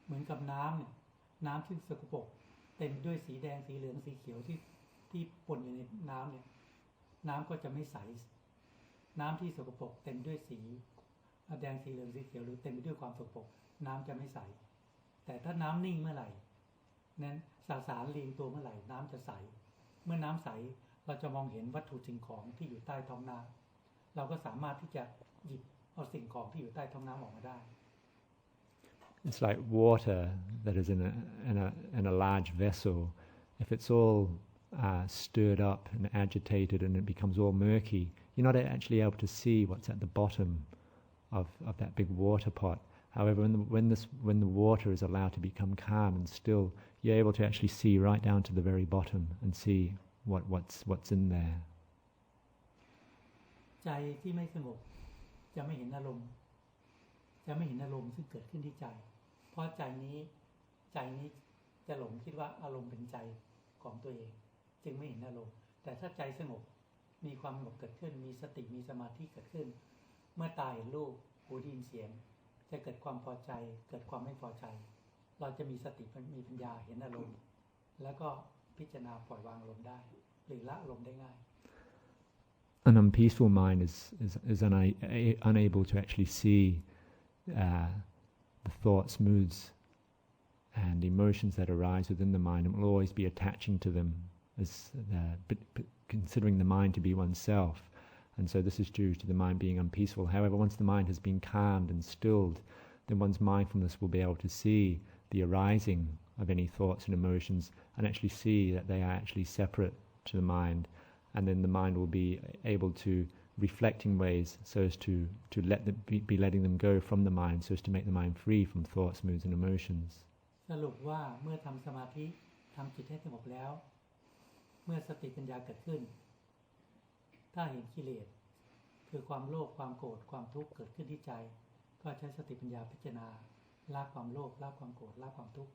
S1: เหมือนกับน้ำเนี่ยน้ำที่สกปรกเต็มด้วยสีแดงสีเหลืองสีเขียวที่ปนอยู่ในน้ำเนี่ยน้ำก็จะไม่ใสน้ำที่สกปรกเต็มด้วยสีแดงสีเหลืองสีเขียวหรือเต็มไปด้วยความสกปรกน้ำจะไม่ใสแต่ถ้าน้ำนิ่งเมื่อไหร่นั้นสสารเรียงตัวเมื่อไหร่น้ำจะใสเมื่อน้ำใสเราจะมองเห็นวัตถุสิ่งของที่อยู่ใต้ท้องน้ำเราก็สามารถที่จะหยิบเอาสิ่งของที่อยู่ใต้ท้องน้ำออกมาได้
S2: It's like water that is in a large vessel. If it's all stirred up and agitated and it becomes all murky, you're not actually able to see what's at the bottom of that big water pot. However, when the water is allowed to become calm and still, you're able to actually see right down to the very bottom and see what's in there.
S1: ใจที่ไม่สงบจะไม่เห็นอารมณ์ซึ่งเกิดขึ้นที่ใจเพราะใจนี้จะหลงคิดว่าอารมณ์เป็นใจของตัวเองจึงไม่เห็นอารมณ์แต่ถ้าใจสงบมีความสงบเกิดขึ้นมีสติมีสมาธิเกิดขึ้นเมื่อตาเห็นรูปหูได้ยินเสียงจะเกิดความพอใจเกิดความไม่พอใจเราจะมีสติมีปัญญาเห็นอารมณ์แล้วก็พิจารณาปล่อยวางอารมณ์ได้หรือละอารมณ์ได้ง่าย
S2: An unpeaceful mind is unable to actually see the thoughts, moods, and emotions that arise within the mind, and will always be attaching to them as considering the mind to be oneself. And so this is due to the mind being unpeaceful. However, once the mind has been calmed and stilled, then one's mindfulness will be able to see the arising of any thoughts and emotions and actually see that they are actually separate to the mind. And then the mind will be able to reflect in ways so as to let them be letting them go from the mind, so as to make the mind free from thoughts, moods, and emotions.
S1: สรุปว่าเมื่อทำสมาธิทำจิตให้สงบแล้วเมื่อสติปัญญาเกิดขึ้นถ้าเห็นกิเลสคือความโลภความโกรธความทุกข์เกิดขึ้นที่ใจก็ใช้สติปัญญาพิจารณาละความโลภละความโกรธละความทุกข์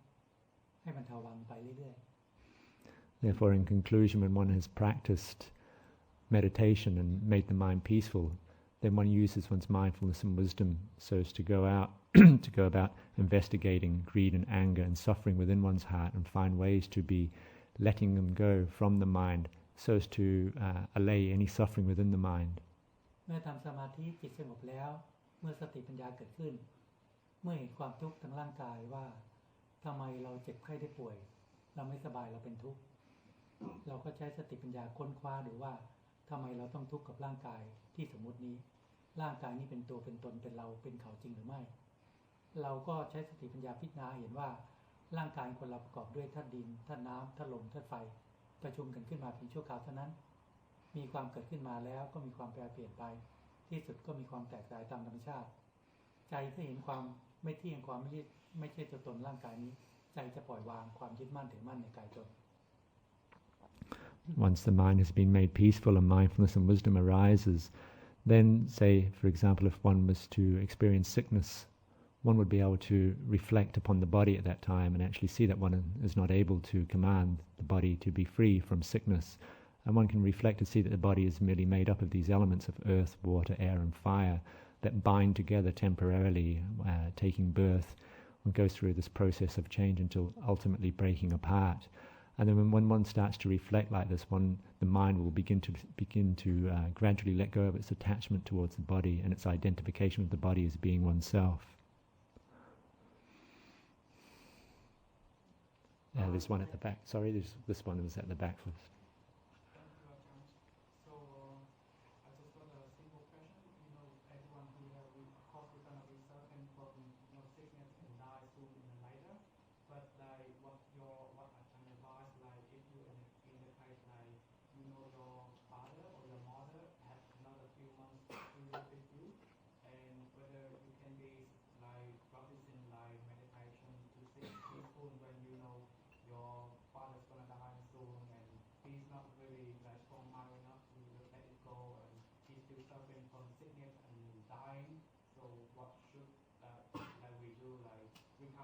S1: ให้มันเทาวางไปเรื่อยๆ
S2: Therefore, in conclusion, when one has practiced meditation and made the mind peaceful, then one uses one's mindfulness and wisdom so as to go about investigating greed and anger and suffering within one's heart and find ways to be letting them go from the mind so as to allay any suffering within the mind.
S1: เมื่อทำสมาธิจิตสงบแล้วเมื่อสติปัญญาเกิดขึ้นเมื่อเห็นความทุกข์ทางร่างกายว่าทำไมเราเจ็บไข้ได้ป่วยเราไม่สบายเราเป็นทุกข์เราก็ใช้สติปัญญาค้นคว้าดูว่าทำไมเราต้องทุกข์กับร่างกายที่สมมุตินี้ร่างกายนี้เป็นตัวเป็นตนเป็นเราเป็นเขาจริงหรือไม่เราก็ใช้สติปัญญาพิจารณาเห็นว่าร่างกายคนเราประกอบด้วยธาตุดินธาตุน้ำธาตุลมธาตุไฟประชุมกันขึ้นมาเพียงชั่วคราวเท่านั้นมีความเกิดขึ้นมาแล้วก็มีความแปรเปลี่ยนไปที่สุดก็มีความแตกสลายตามธรรมชาติใจถ้าเห็นความไม่เที่ยงความไม่ใช่ตัวตนร่างกายนี้ใจจะปล่อยวางความยึดมั่นถือมั่นในกายตน
S2: Once the mind has been made peaceful and mindfulness and wisdom arises, then say, for example, if one was to experience sickness, one would be able to reflect upon the body at that time and actually see that one is not able to command the body to be free from sickness. And one can reflect to see that the body is merely made up of these elements of earth, water, air, and fire that bind together temporarily, taking birth. One goes through this process of change until ultimately breaking apart. And then when one starts to reflect like this, the mind will begin to gradually let go of its attachment towards the body and its identification with the body as being oneself. There's one at the back. Sorry, this one was at the back first.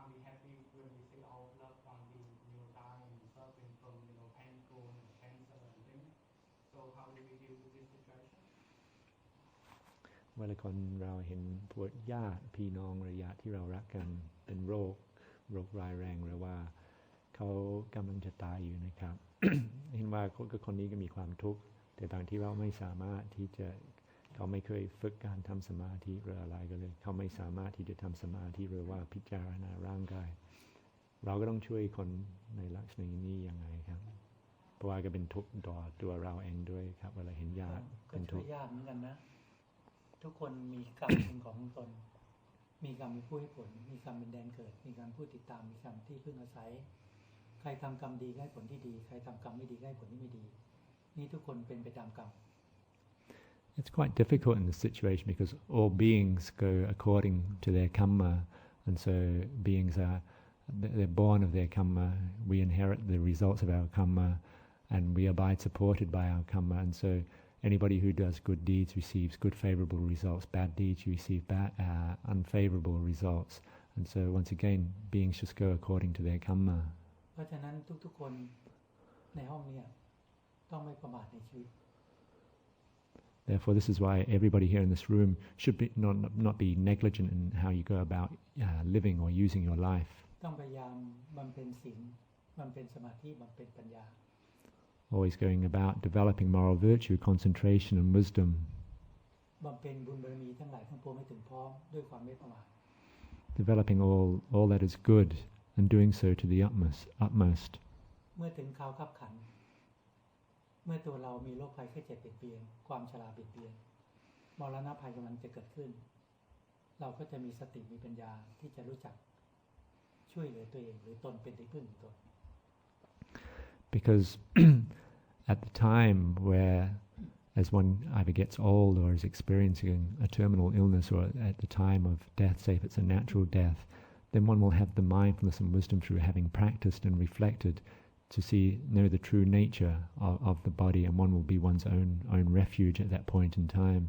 S6: can't be happy when we see our loved one being dying and suffering from painful and cancer and things. So how do we deal with this situation?
S2: เวลาคนเราเห็นพวกญาติพี่น้องหรือญาติที่เรารักกันเป็นโรคร้ายแรงหรือว่าเขากำลังจะตายอยู่นะครับ เห็นว่าคนนี้ก็มีความทุกข์แต่บางที่เราไม่สามารถที่จะเขาไม่เคยฝึกการทำสมาธิหรืออะไรก็เลยเขาไม่สามารถที่จะทำสมาธิหรือว่าพิจารณาร่างกายเราก็ต้องช่วยคนในลักษณะนี้ยังไงครับเพราะว่าก็เป็นทุกข์ต่อตัวเราเองด้วยครับเวลาเห็นญาติเป็นทุกข์
S1: ก็ช่วยญาติเหมือนกันนะทุกคนมีกรรมเป็นของตนมีกรรมเป็นผู้ให้ผลมีกรรมเป็นแดนเกิดมีกรรมผู้ติดตามมีกรรมที่พึ่งอาศัยใครทำกรรมดีได้ผลที่ดีใครทำกรรมไม่ดีได้ผลที่ไม่ดีนี่ทุกคนเป็นไปตามกรรม
S2: It's quite difficult in this situation because all beings go according to their karma, and so beings they're born of their karma. We inherit the results of our karma, and we abide supported by our karma. And so anybody who does good deeds receives good favorable results. Bad deeds receive unfavorable results. And so once again, beings just go according to their karma.
S1: เพราะฉะนั้นทุกๆคนในห้องนี้ต้องไม่ประมาทในชีวิต
S2: Therefore, this is why everybody here in this room should be not be negligent in how you go about living or using your life.
S1: ต้องพยายามบำเพ็ญศีลบำเพ็ญสมาธิบำเพ็ญปัญญา
S2: Always going about developing moral virtue, concentration and wisdom.
S1: บำเพ็ญบุญบารมีทั้งหลายทั้งปวงให้ถึงพร้อมด้วยความไม่ประมาท
S2: Developing all that is good and doing so to the utmost.
S1: เมื่อถึงคราวคับขันเมื่อตัวเรามีโรคภัยไข้เจ็บเบียดเบียนความชราเบียดเบียนมรณะภัยกำลังจะเกิดขึ้นเราก็จะมีสติมีปัญญาที่จะรู้จักช่วยเหลือตัวเองหรือตนเป็นที่พึ่งของตน
S2: Because at the time where as one either gets old or is experiencing a terminal illness or at the time of death, say if it's a natural death, then one will have the mindfulness and wisdom through having practiced and reflected to know the true nature of the body, and one will be one's own refuge at that point in time.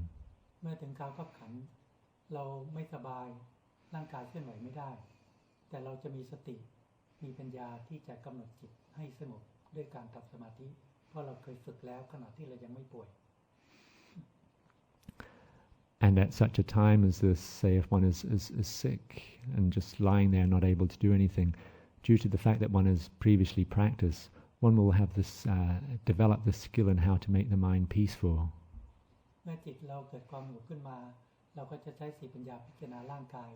S1: เมื่อถึงคราวคับขันเราไม่สบายร่างกายเคลื่อนไหวไม่ได้แต่เราจะมีสติมีปัญญาที่จะกำหนดจิตให้สงบด้วยการทำสมาธิเพราะเราเคยฝึกแล้วขณะที่เรายังไม่ป่วย
S2: And at such a time as this, say if one is sick and just lying there not able to do anything, due to the fact that one has previously practiced, one will have this develop this skill in how to make the mind peaceful.
S1: เมื่อจิตเราเกิดความสงบขึ้นมาเราก็จะใช้สติปัญญาพิจารณาร่างกาย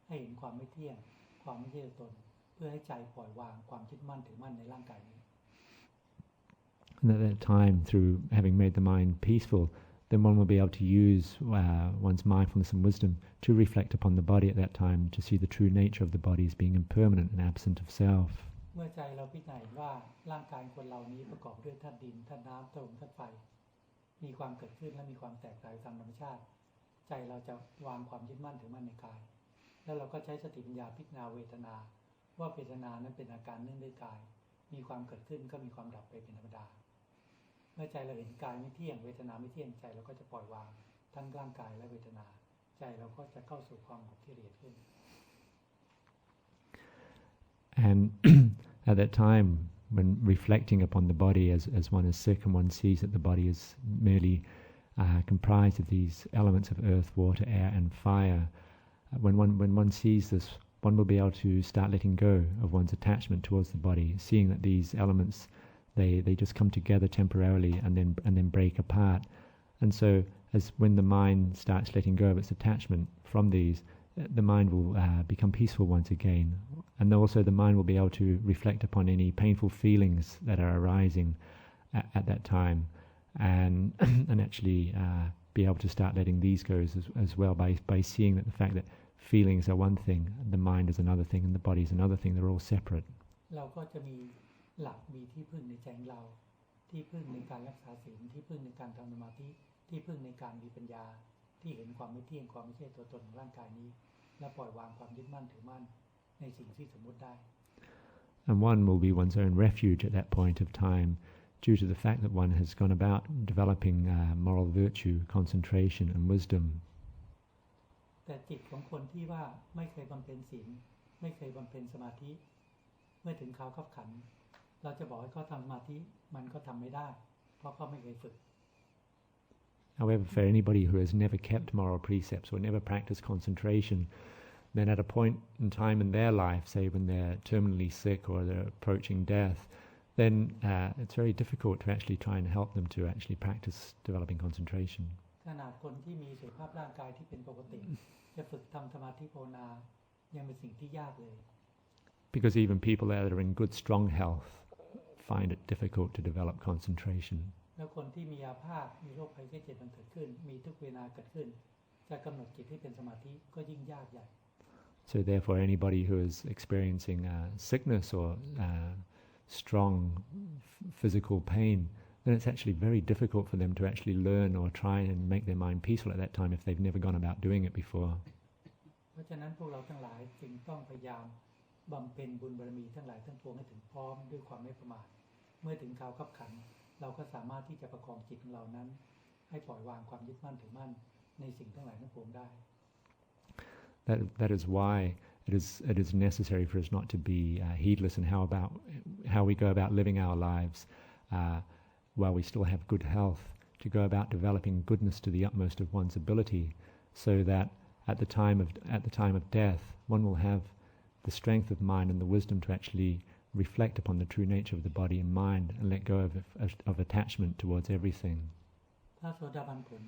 S1: ให้เห็นความไม่เที่ยงความไม่ใช่ตัวตนเพื่อให้ใจปล่อยวางความยึดมั่นถือมั่นในร่างกายนี้
S2: And at that time, through having made the mind peaceful, then one will be able to use one's mindfulness and wisdom to reflect upon the body at that time, to see the true nature of the body as being impermanent and absent of self.
S1: เมื่อใจเราพิจารณาว่าร่างกายคนเรานี้ประกอบด้วยธาตุดินธาตุน้ำธาตุลมธาตุไฟมีความเกิดขึ้นและมีความแตกต่างตามธรรมชาติใจเราจะวางความยึดมั่นถือมั่นในกายแล้วเราก็ใช้สติปัญญาพิจารณาเวทนาว่าเวทนานั้นเป็นอาการเนื่องด้วยกายมีความเกิดขึ้นก็มีความดับไปเป็นธรรมดาเมื่อใจเราเห็นกายไม่เที่ยงเวทนาไม่เที่ยงใจเราก็จะปล่อยวางทั้งร่างกายและเวทนาใจเราก็จะเข้าสู่ความสงบที่ละเอียดขึ้น
S2: And at that time, when reflecting upon the body as one is sick and one sees that the body is merely comprised of these elements of earth, water, air and fire, when one sees this, one will be able to start letting go of one's attachment towards the body, seeing that these elements they just come together temporarily and then break apart. And so as when the mind starts letting go of its attachment from these, the mind will become peaceful once again. And also the mind will be able to reflect upon any painful feelings that are arising at that time and actually be able to start letting these go as well by seeing that the fact that feelings are one thing, the mind is another thing and the body is another thing, they're all separate.
S1: เราก็จะมีหลักมีที่พึ่งในใจเราที่พึ่งในการรักษาศีลที่พึ่งในการทำสมาธิที่พึ่งในการมีปัญญาที่เห็นความไม่เที่ยงความไม่ใช่ตัวตนของร่างกายนี้และปล่อยวางความยึดมั่นถือมั่นในสิ่งที่สมมุติได้
S2: And one will be one's own refuge at that point of time due to the fact that one has gone about developing moral virtue, concentration and wisdom.
S1: แต่จิตของคนที่ว่าไม่เคยบำเพ็ญศีล ไม่เคยบำเพ็ญสมาธิเมื่อถึงคราวขับขันเราจะบอกให้เขาทำสมาธิมันก็ทำไม่ได้เพราะเขาไม่เคยฝึก
S2: However, for anybody who has never kept moral precepts or never practiced concentration, then at a point in time in their life, say when they're terminally sick or they're approaching death, then it's very difficult to actually try and help them to actually practice developing concentration.
S1: ขนาดคนที่มีสุขภาพร่างกายที่เป็นปกติจะฝึกทำสมาธิภาวนายังเป็นสิ่งที่ยากเลย
S2: Because even people that are in good, strong health find it difficult to develop concentration.
S1: แล้วคนที่มีอาพาธมีโรคภัยไข้เจ็บมันเกิดขึ้นมีทุกเวทนาเกิดขึ้นจะกำหนดจิตให้เป็นสมาธิก็ยิ่งยากใหญ่
S2: So therefore, anybody who is experiencing sickness or strong physical pain, then it's actually very difficult for them to actually learn or try and make their mind peaceful at that time if they've never gone about doing it before.
S1: เพราะฉะนั้นพวกเราทั้งหลายจึงต้องพยายามบำเพ็ญบุญบารมีทั้งหลายทั้งปวงให้ถึงพร้อมด้วยความไม่ประมาทเมื่อถึงคราวคับขันเราก็สามารถที่จะประคองจิตของเรานั้นให้ปล่อยวางความยึดมั่นถือมั่นในสิ่งทั้งหลายทั้งปวงได้
S2: That is why it is necessary for us not to be heedless in how we go about living our lives while we still have good health, to go about developing goodness to the utmost of one's ability, so that at the time of death one will have the strength of mind and the wisdom to actually reflect upon the true nature of the body and mind and let go of attachment towards everything.
S1: ถ้าโสดาบันผล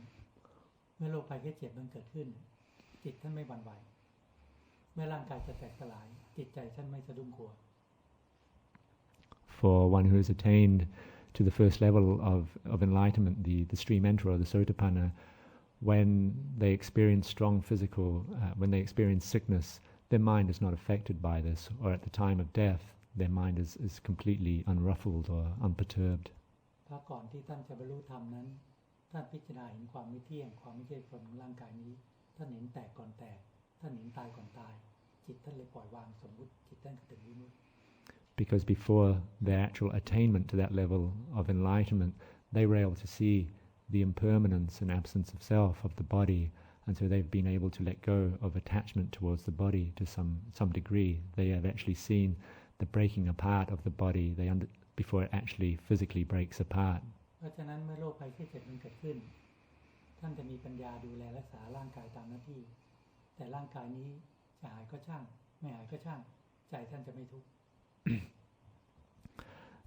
S1: เมื่อโรคภัยไข้เจ็บมันเกิดขึ้นจิตท่านไม่หวั่นไหวเมื่อร่างกายจะแตกสลายจิตใจท่านไม่สะดุ้งกลัว
S2: For one who has attained to the first level of enlightenment, the stream enterer or the sotapanna, when they experience strong physical, when they experience sickness, their mind is not affected by this, or at the time of death, their mind is completely unruffled or unperturbed.
S1: เพราะก่อนที่ท่านจะบรรลุธรรมนั้นท่านพิจารณาเห็นความไม่เที่ยงความไม่ใช่คนของร่างกายนี้ท่านเห็นแตกก่อนแตกท่านเห็นตายก่อนตายจิตท่านเลยปล่อยวางสมมุติจิตท่านก็ถึงวิมุตติ
S2: Because before their actual attainment to that level of enlightenment, they were able to see the impermanence and absence of self, of the body, and so they've been able to let go of attachment towards the body to some degree. They have actually seen the breaking apart of the body before it actually physically breaks apart.
S1: เพราะฉะนั้นเมื่อโรคภัยไข้เจ็บมันเกิดขึ้นท่านจะมีปัญญาดูแลรักษาร่างกายตามหน้าที่แต่ร่างกายนี้จะหายก็ช่างไม่หายก็ช่างใจท่านจะไม่ทุกข์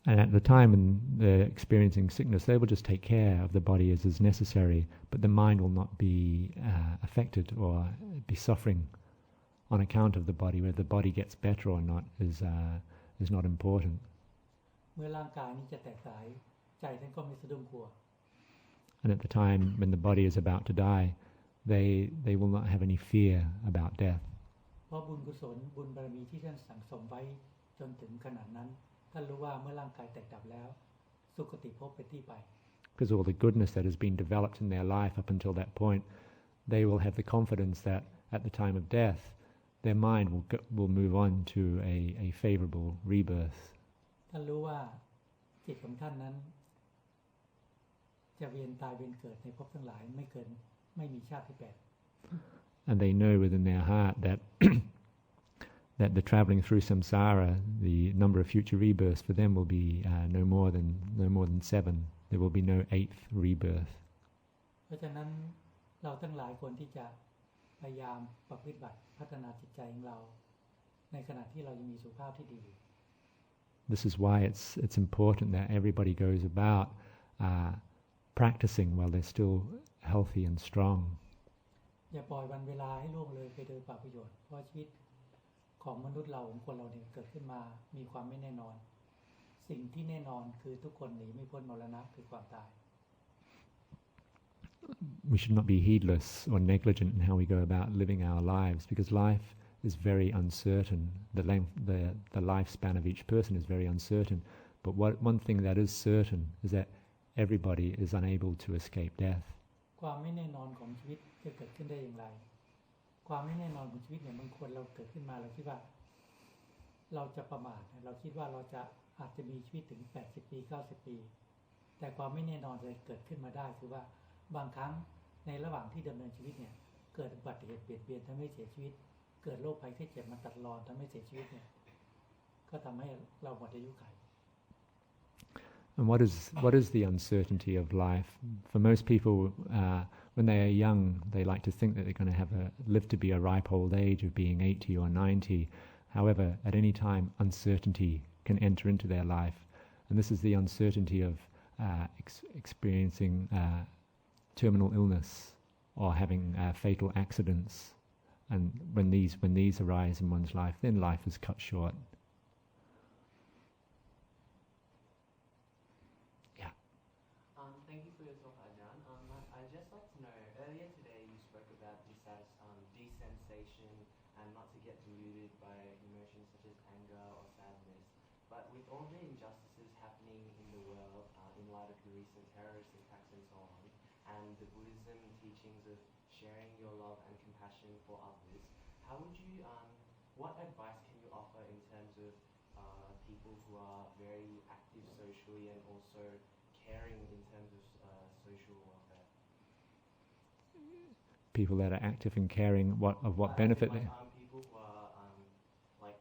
S2: And at the time when they're experiencing sickness, they will just take care of the body as is necessary, but the mind will not be affected or be suffering on account of the body. Whether the body gets better or not is not important.
S1: เมื่อร่างกายนี้จะแตกสลายใจท่านก็ไม่สะดุ้งกลัว
S2: And at the time when the body is about to die, they will not have any fear about death.
S1: เพราะบุญกุศลบุญบารมีที่ท่านสั่งสมไว้จนถึงขนาดนั้นท่านรู้ว่าเมื่อร่างกายแตกดับแล้วสุคติภพเป็นที่ไป
S2: Because all the goodness that has been developed in their life up until that point, they will have the confidence that at the time of death, their mind will move on to a favorable rebirth.
S1: ท่านรู้ว่าจิตของท่านนั้นจะเวียนตายเวียนเกิดในภพทั้งหลายไม่มีชาติที่แปด
S2: And they know within their heart that that the traveling through samsara, the number of future rebirths for them will be no more than 7. There will be no 8th rebirth.
S1: เพราะฉะนั้นเราทั้งหลายควรที่จะพยายามประพฤติบัติพัฒนาจิตใจของเราในขณะที่เรายังมีสุขภาพที่ดี
S2: This is why it's important that everybody goes about practicing while they're still healthy and strong.
S1: อย่าปล่อยวันเวลาให้ล่วงเลยไปโดยเปล่าประโยชน์เพราะชีวิตของมนุษย์เราของคนเราเนี่ยเกิดขึ้นมามีความไม่แน่นอนสิ่งที่แน่นอนคือทุกคนหนีไม่พ้นมรณะคือความตาย
S2: We should not be heedless or negligent in how we go about living our lives, because life is very uncertain. The lifespan of each person is very uncertain. But one thing that is certain is that everybody is unable to escape death.
S1: ความไม่แน่นอนของชีวิตจะเกิดขึ้นได้อย่างไรความไม่แน่นอนของชีวิตเนี่ยบางคนเราเกิดขึ้นมาเราคิดว่าเราจะประมาทเราคิดว่าเราจะอาจจะมีชีวิตถึง80ปี90ปีแต่ความไม่แน่นอนจะเกิดขึ้นมาได้คือว่าบางครั้งในระหว่างที่ดำเนินชีวิตเนี่ยเกิดอุบัติเหตุเบียดเบียนทำให้เสียชีวิต เกิดโรคภัยไข้เจ็บมาตัดรอนทำให้เสียชีวิตเนี่ยก็ทำให้เราหมดอายุขัย
S2: And what is the uncertainty of life? For most people, when they are young, they like to think that they're going to live to be a ripe old age of being 80 or 90. However, at any time, uncertainty can enter into their life, and this is the uncertainty of experiencing terminal illness or having fatal accidents. And when these arise in one's life, then life is cut short.
S7: Thank you for your talk, Ajahn. I'd just like to know, earlier today you spoke about this as desensation and not to get deluded by emotions such as anger or sadness. But with all the injustices happening in the world in light of the recent terrorist attacks and so on, and the Buddhism teachings of sharing your love and compassion for others, how would you, what advice can you offer in terms of people who are very active socially and also caring in terms of social welfare?
S2: People that are active and caring, what benefit they...
S7: People who are like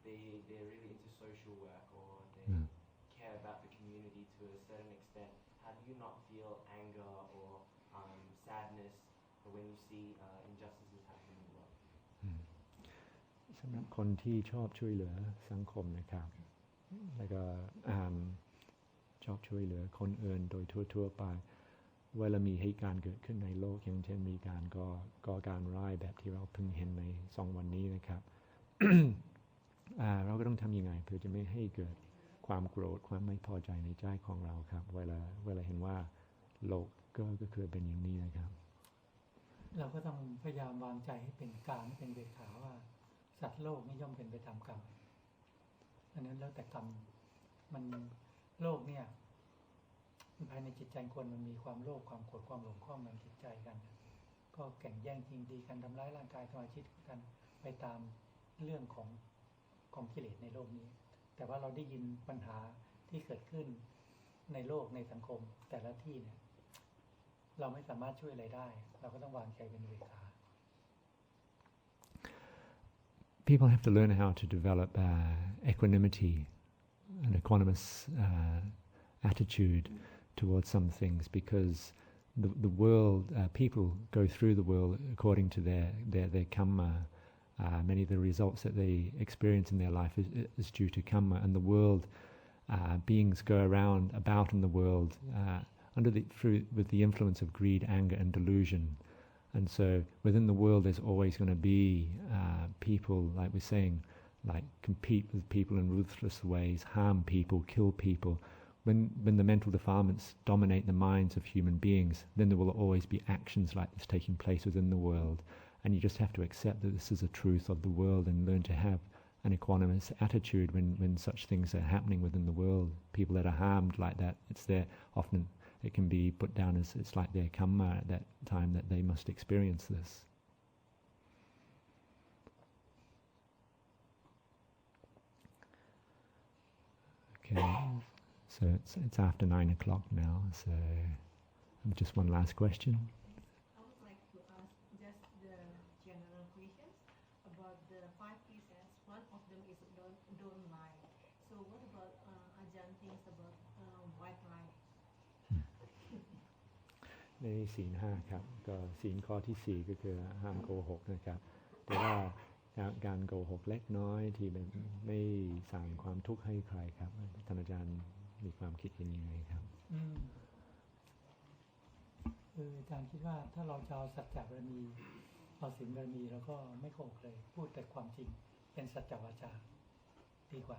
S7: they're really into social work or they care about the community to a certain extent. How do you not feel anger or sadness when you see injustices happening in the world?
S2: สำหรับคนที่ชอบช่วยเหลือสังคมนะครับแล้วก็ชอบช่วยเหลือคนอื่นโดยทั่วไปเวลามีเหตุการณ์เกิดขึ้นในโลกอย่างเช่นมีการก่อการร้ายแบบที่เราเพิ่งเห็นใน2 วันนี้นะครับ เราก็ต้องทำยังไงเพื่อจะไม่ให้เกิดความโกรธความไม่พอใจในใจของเราครับเวลาเห็นว่าโลกก็คือเป็นอย่างนี้นะครับ
S1: เราก็ต้องพยายามวางใจให้เป็นกลางให้เป็นเบกขาว่าสัตว์โลกนี่ย่อมเป็นไปตามกรรมอันนั้นแล้วแต่กรรมมันโลกเนี่ยภายในจิตใจคนมันมีความโลภความโกรธความหลงคล้องมันจิตใจกันก็แข่งแย่งชิงดีกันทำร้ายร่างกายทำลายชีวิตกันไปตามเรื่องของกิเลสในโลกนี้แต่ว่าเราได้ยินปัญหาที่เกิดขึ้นในโลกในสังคมแต่ละที่เนี่ยเราไม่สามารถช่วยอะไรได้เราก็ต้องวางใจเป็นเบกขา
S2: People have to learn how to develop equanimity, an equanimous attitude towards some things, because the world, people go through the world according to their karma. Many of the results that they experience in their life is due to karma, and the world beings go about in the world with the influence of greed, anger, and delusion. And so within the world there's always going to be people, like we're saying, like compete with people in ruthless ways, harm people, kill people. When the mental defilements dominate the minds of human beings, then there will always be actions like this taking place within the world. And you just have to accept that this is a truth of the world and learn to have an equanimous attitude when such things are happening within the world. People that are harmed like that, it's there often. It can be put down as it's like their karma at that time that they must experience this. Okay, so it's after 9 o'clock now, so just one last question.
S4: I would like to ask just the general questions about the 5 precepts. One of them is don't lie. So what about Ajahn thinks about white lie?
S2: ในศีล 5ครับก็ศีลข้อที่ 4ก็คือห้ามโกหกนะครับแต่ว่าการโกหกเล็กน้อยที่ไม่สร้างความทุกข์ให้ใครครับท่านอาจารย์มีความคิดเห็นยังไงครับ
S1: อาจารย์คิดว่าถ้าเราจะเอาสัจจะบารมีเอาศีลบารมีแล้วก็ไม่โกหกเลยพูดแต่ความจริงเป็นสัจจวาจาดีกว่า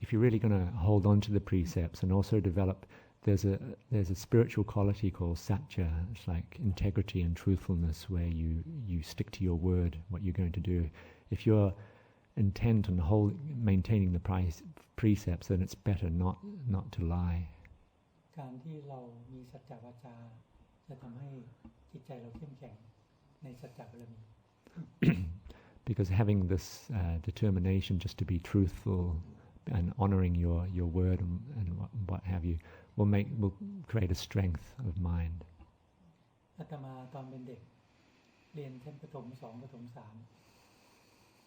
S2: If you're really going to hold on to the precepts and also develop, there's a spiritual quality called satya. It's like integrity and truthfulness, where you stick to your word, what you're going to do. If you're intent on maintaining the precepts, then it's better not to lie.
S1: การที่เรามีสัจจวาจาจะทำให้จิตใจเราเข้มแข็งในสัจจบารมี
S2: Because having this determination just to be truthful and honoring your word and what have you will create a strength of mind.
S1: อาตมาตอนเป็นเด็กเรียนชั้นประถม 2 ประถม 3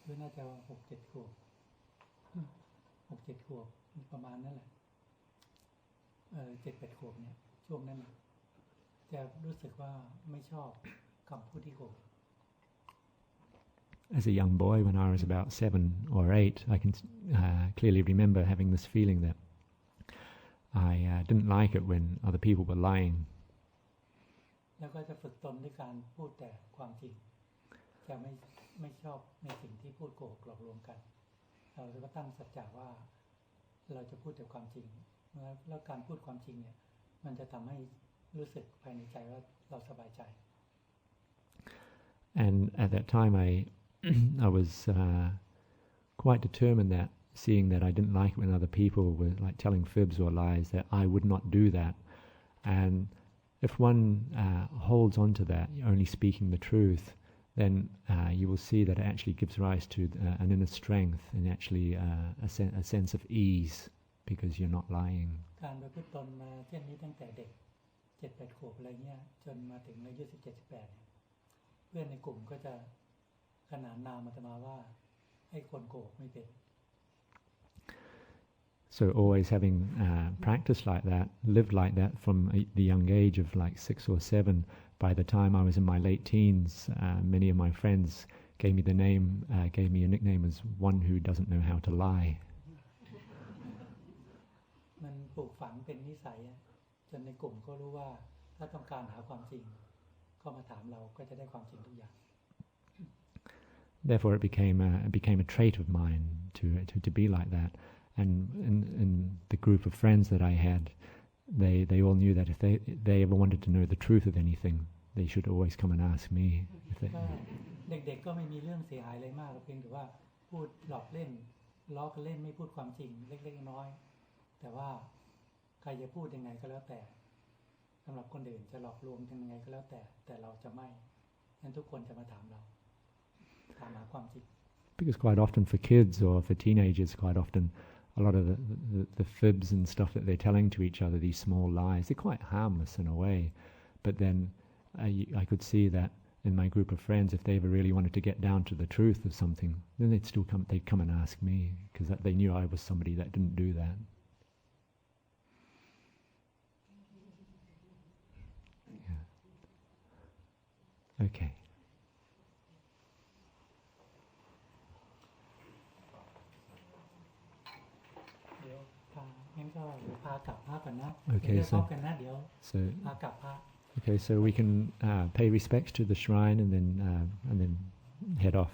S1: ด้วยน่าจะ6-7 ขวบ6-7 ขวบประมาณนั้นแหละ7-8 ขวบเนี่ยช่วงนั้นจะรู้สึกว่าไม่ชอบคำพูดที่โกรธ
S2: As a young boy, when I was about 7 or 8, I can clearly remember having this feeling that I didn't like it when other people were lying.
S1: แล้วก็จะฝึกตนด้วยการพูดแต่ความจริงจะไม่ชอบในสิ่งที่พูดโกหกหลอกลวงกันเราจะตั้งสัจจะว่าเราจะพูดแต่ความจริงแล้วการพูดความจริงเนี่ยมันจะทำให้รู้สึกภายในใจว่าเราสบายใจ
S2: And at that time I was quite determined that seeing that I didn't like it when other people were like telling fibs or lies, that I would not do that. And if one holds on to that, only speaking the truth, then you will see that it actually gives rise to an inner strength and actually a sense of ease because you're not lying.
S1: การประพฤติตนมาเช่นนี้ตั้งแต่เด็ก 7-8 ขวบอะไรเงี้ยจนมาถึงอายุ 17-18 เนี่ยเพื่อนในกลุ่มก็จะขนานนามอาตมาว่าให้คนโกหกไม่เป็น
S2: So always having practiced like that, lived like that from the young age of like 6 or 7, by the time I was in my late teens, many of my friends gave me a nickname as one who doesn't know how to lie.
S1: มันปลูกฝังเป็นนิสัยจนในกลุ่มก็รู้ว่าถ้าต้องการหาความจริงก็มาถามเราก็จะได้ความจริงทุกอย่าง
S2: Therefore, it became a trait of mine to be like that. And in the group of friends that I had, they all knew that if they ever wanted to know the truth of anything, they should always come and ask me.
S1: เด็กๆก็ไม่มีเรื่องเสียหายอะไรมากเพียงแต่ว่าพูดหลอกเล่นล้อกันเล่นไม่พูดความจริงเล็กๆน้อยๆแต่ว่าใครจะพูดยังไงก็แล้วแต่สำหรับคนอื่นจะหลอกลวงยังไงก็แล้วแต่เราจะไม่งั้นทุกคนจะมาถามเราถามหาความจริง
S2: Because quite often for kids or for teenagers, quite often a lot of the fibs and stuff that they're telling to each other, these small lies, they're quite harmless in a way. But then I could see that in my group of friends, if they ever really wanted to get down to the truth of something, then they'd come and ask me, because they knew I was somebody that didn't do that. Yeah. Okay. Okay, so we can pay respects to the shrine and then head off.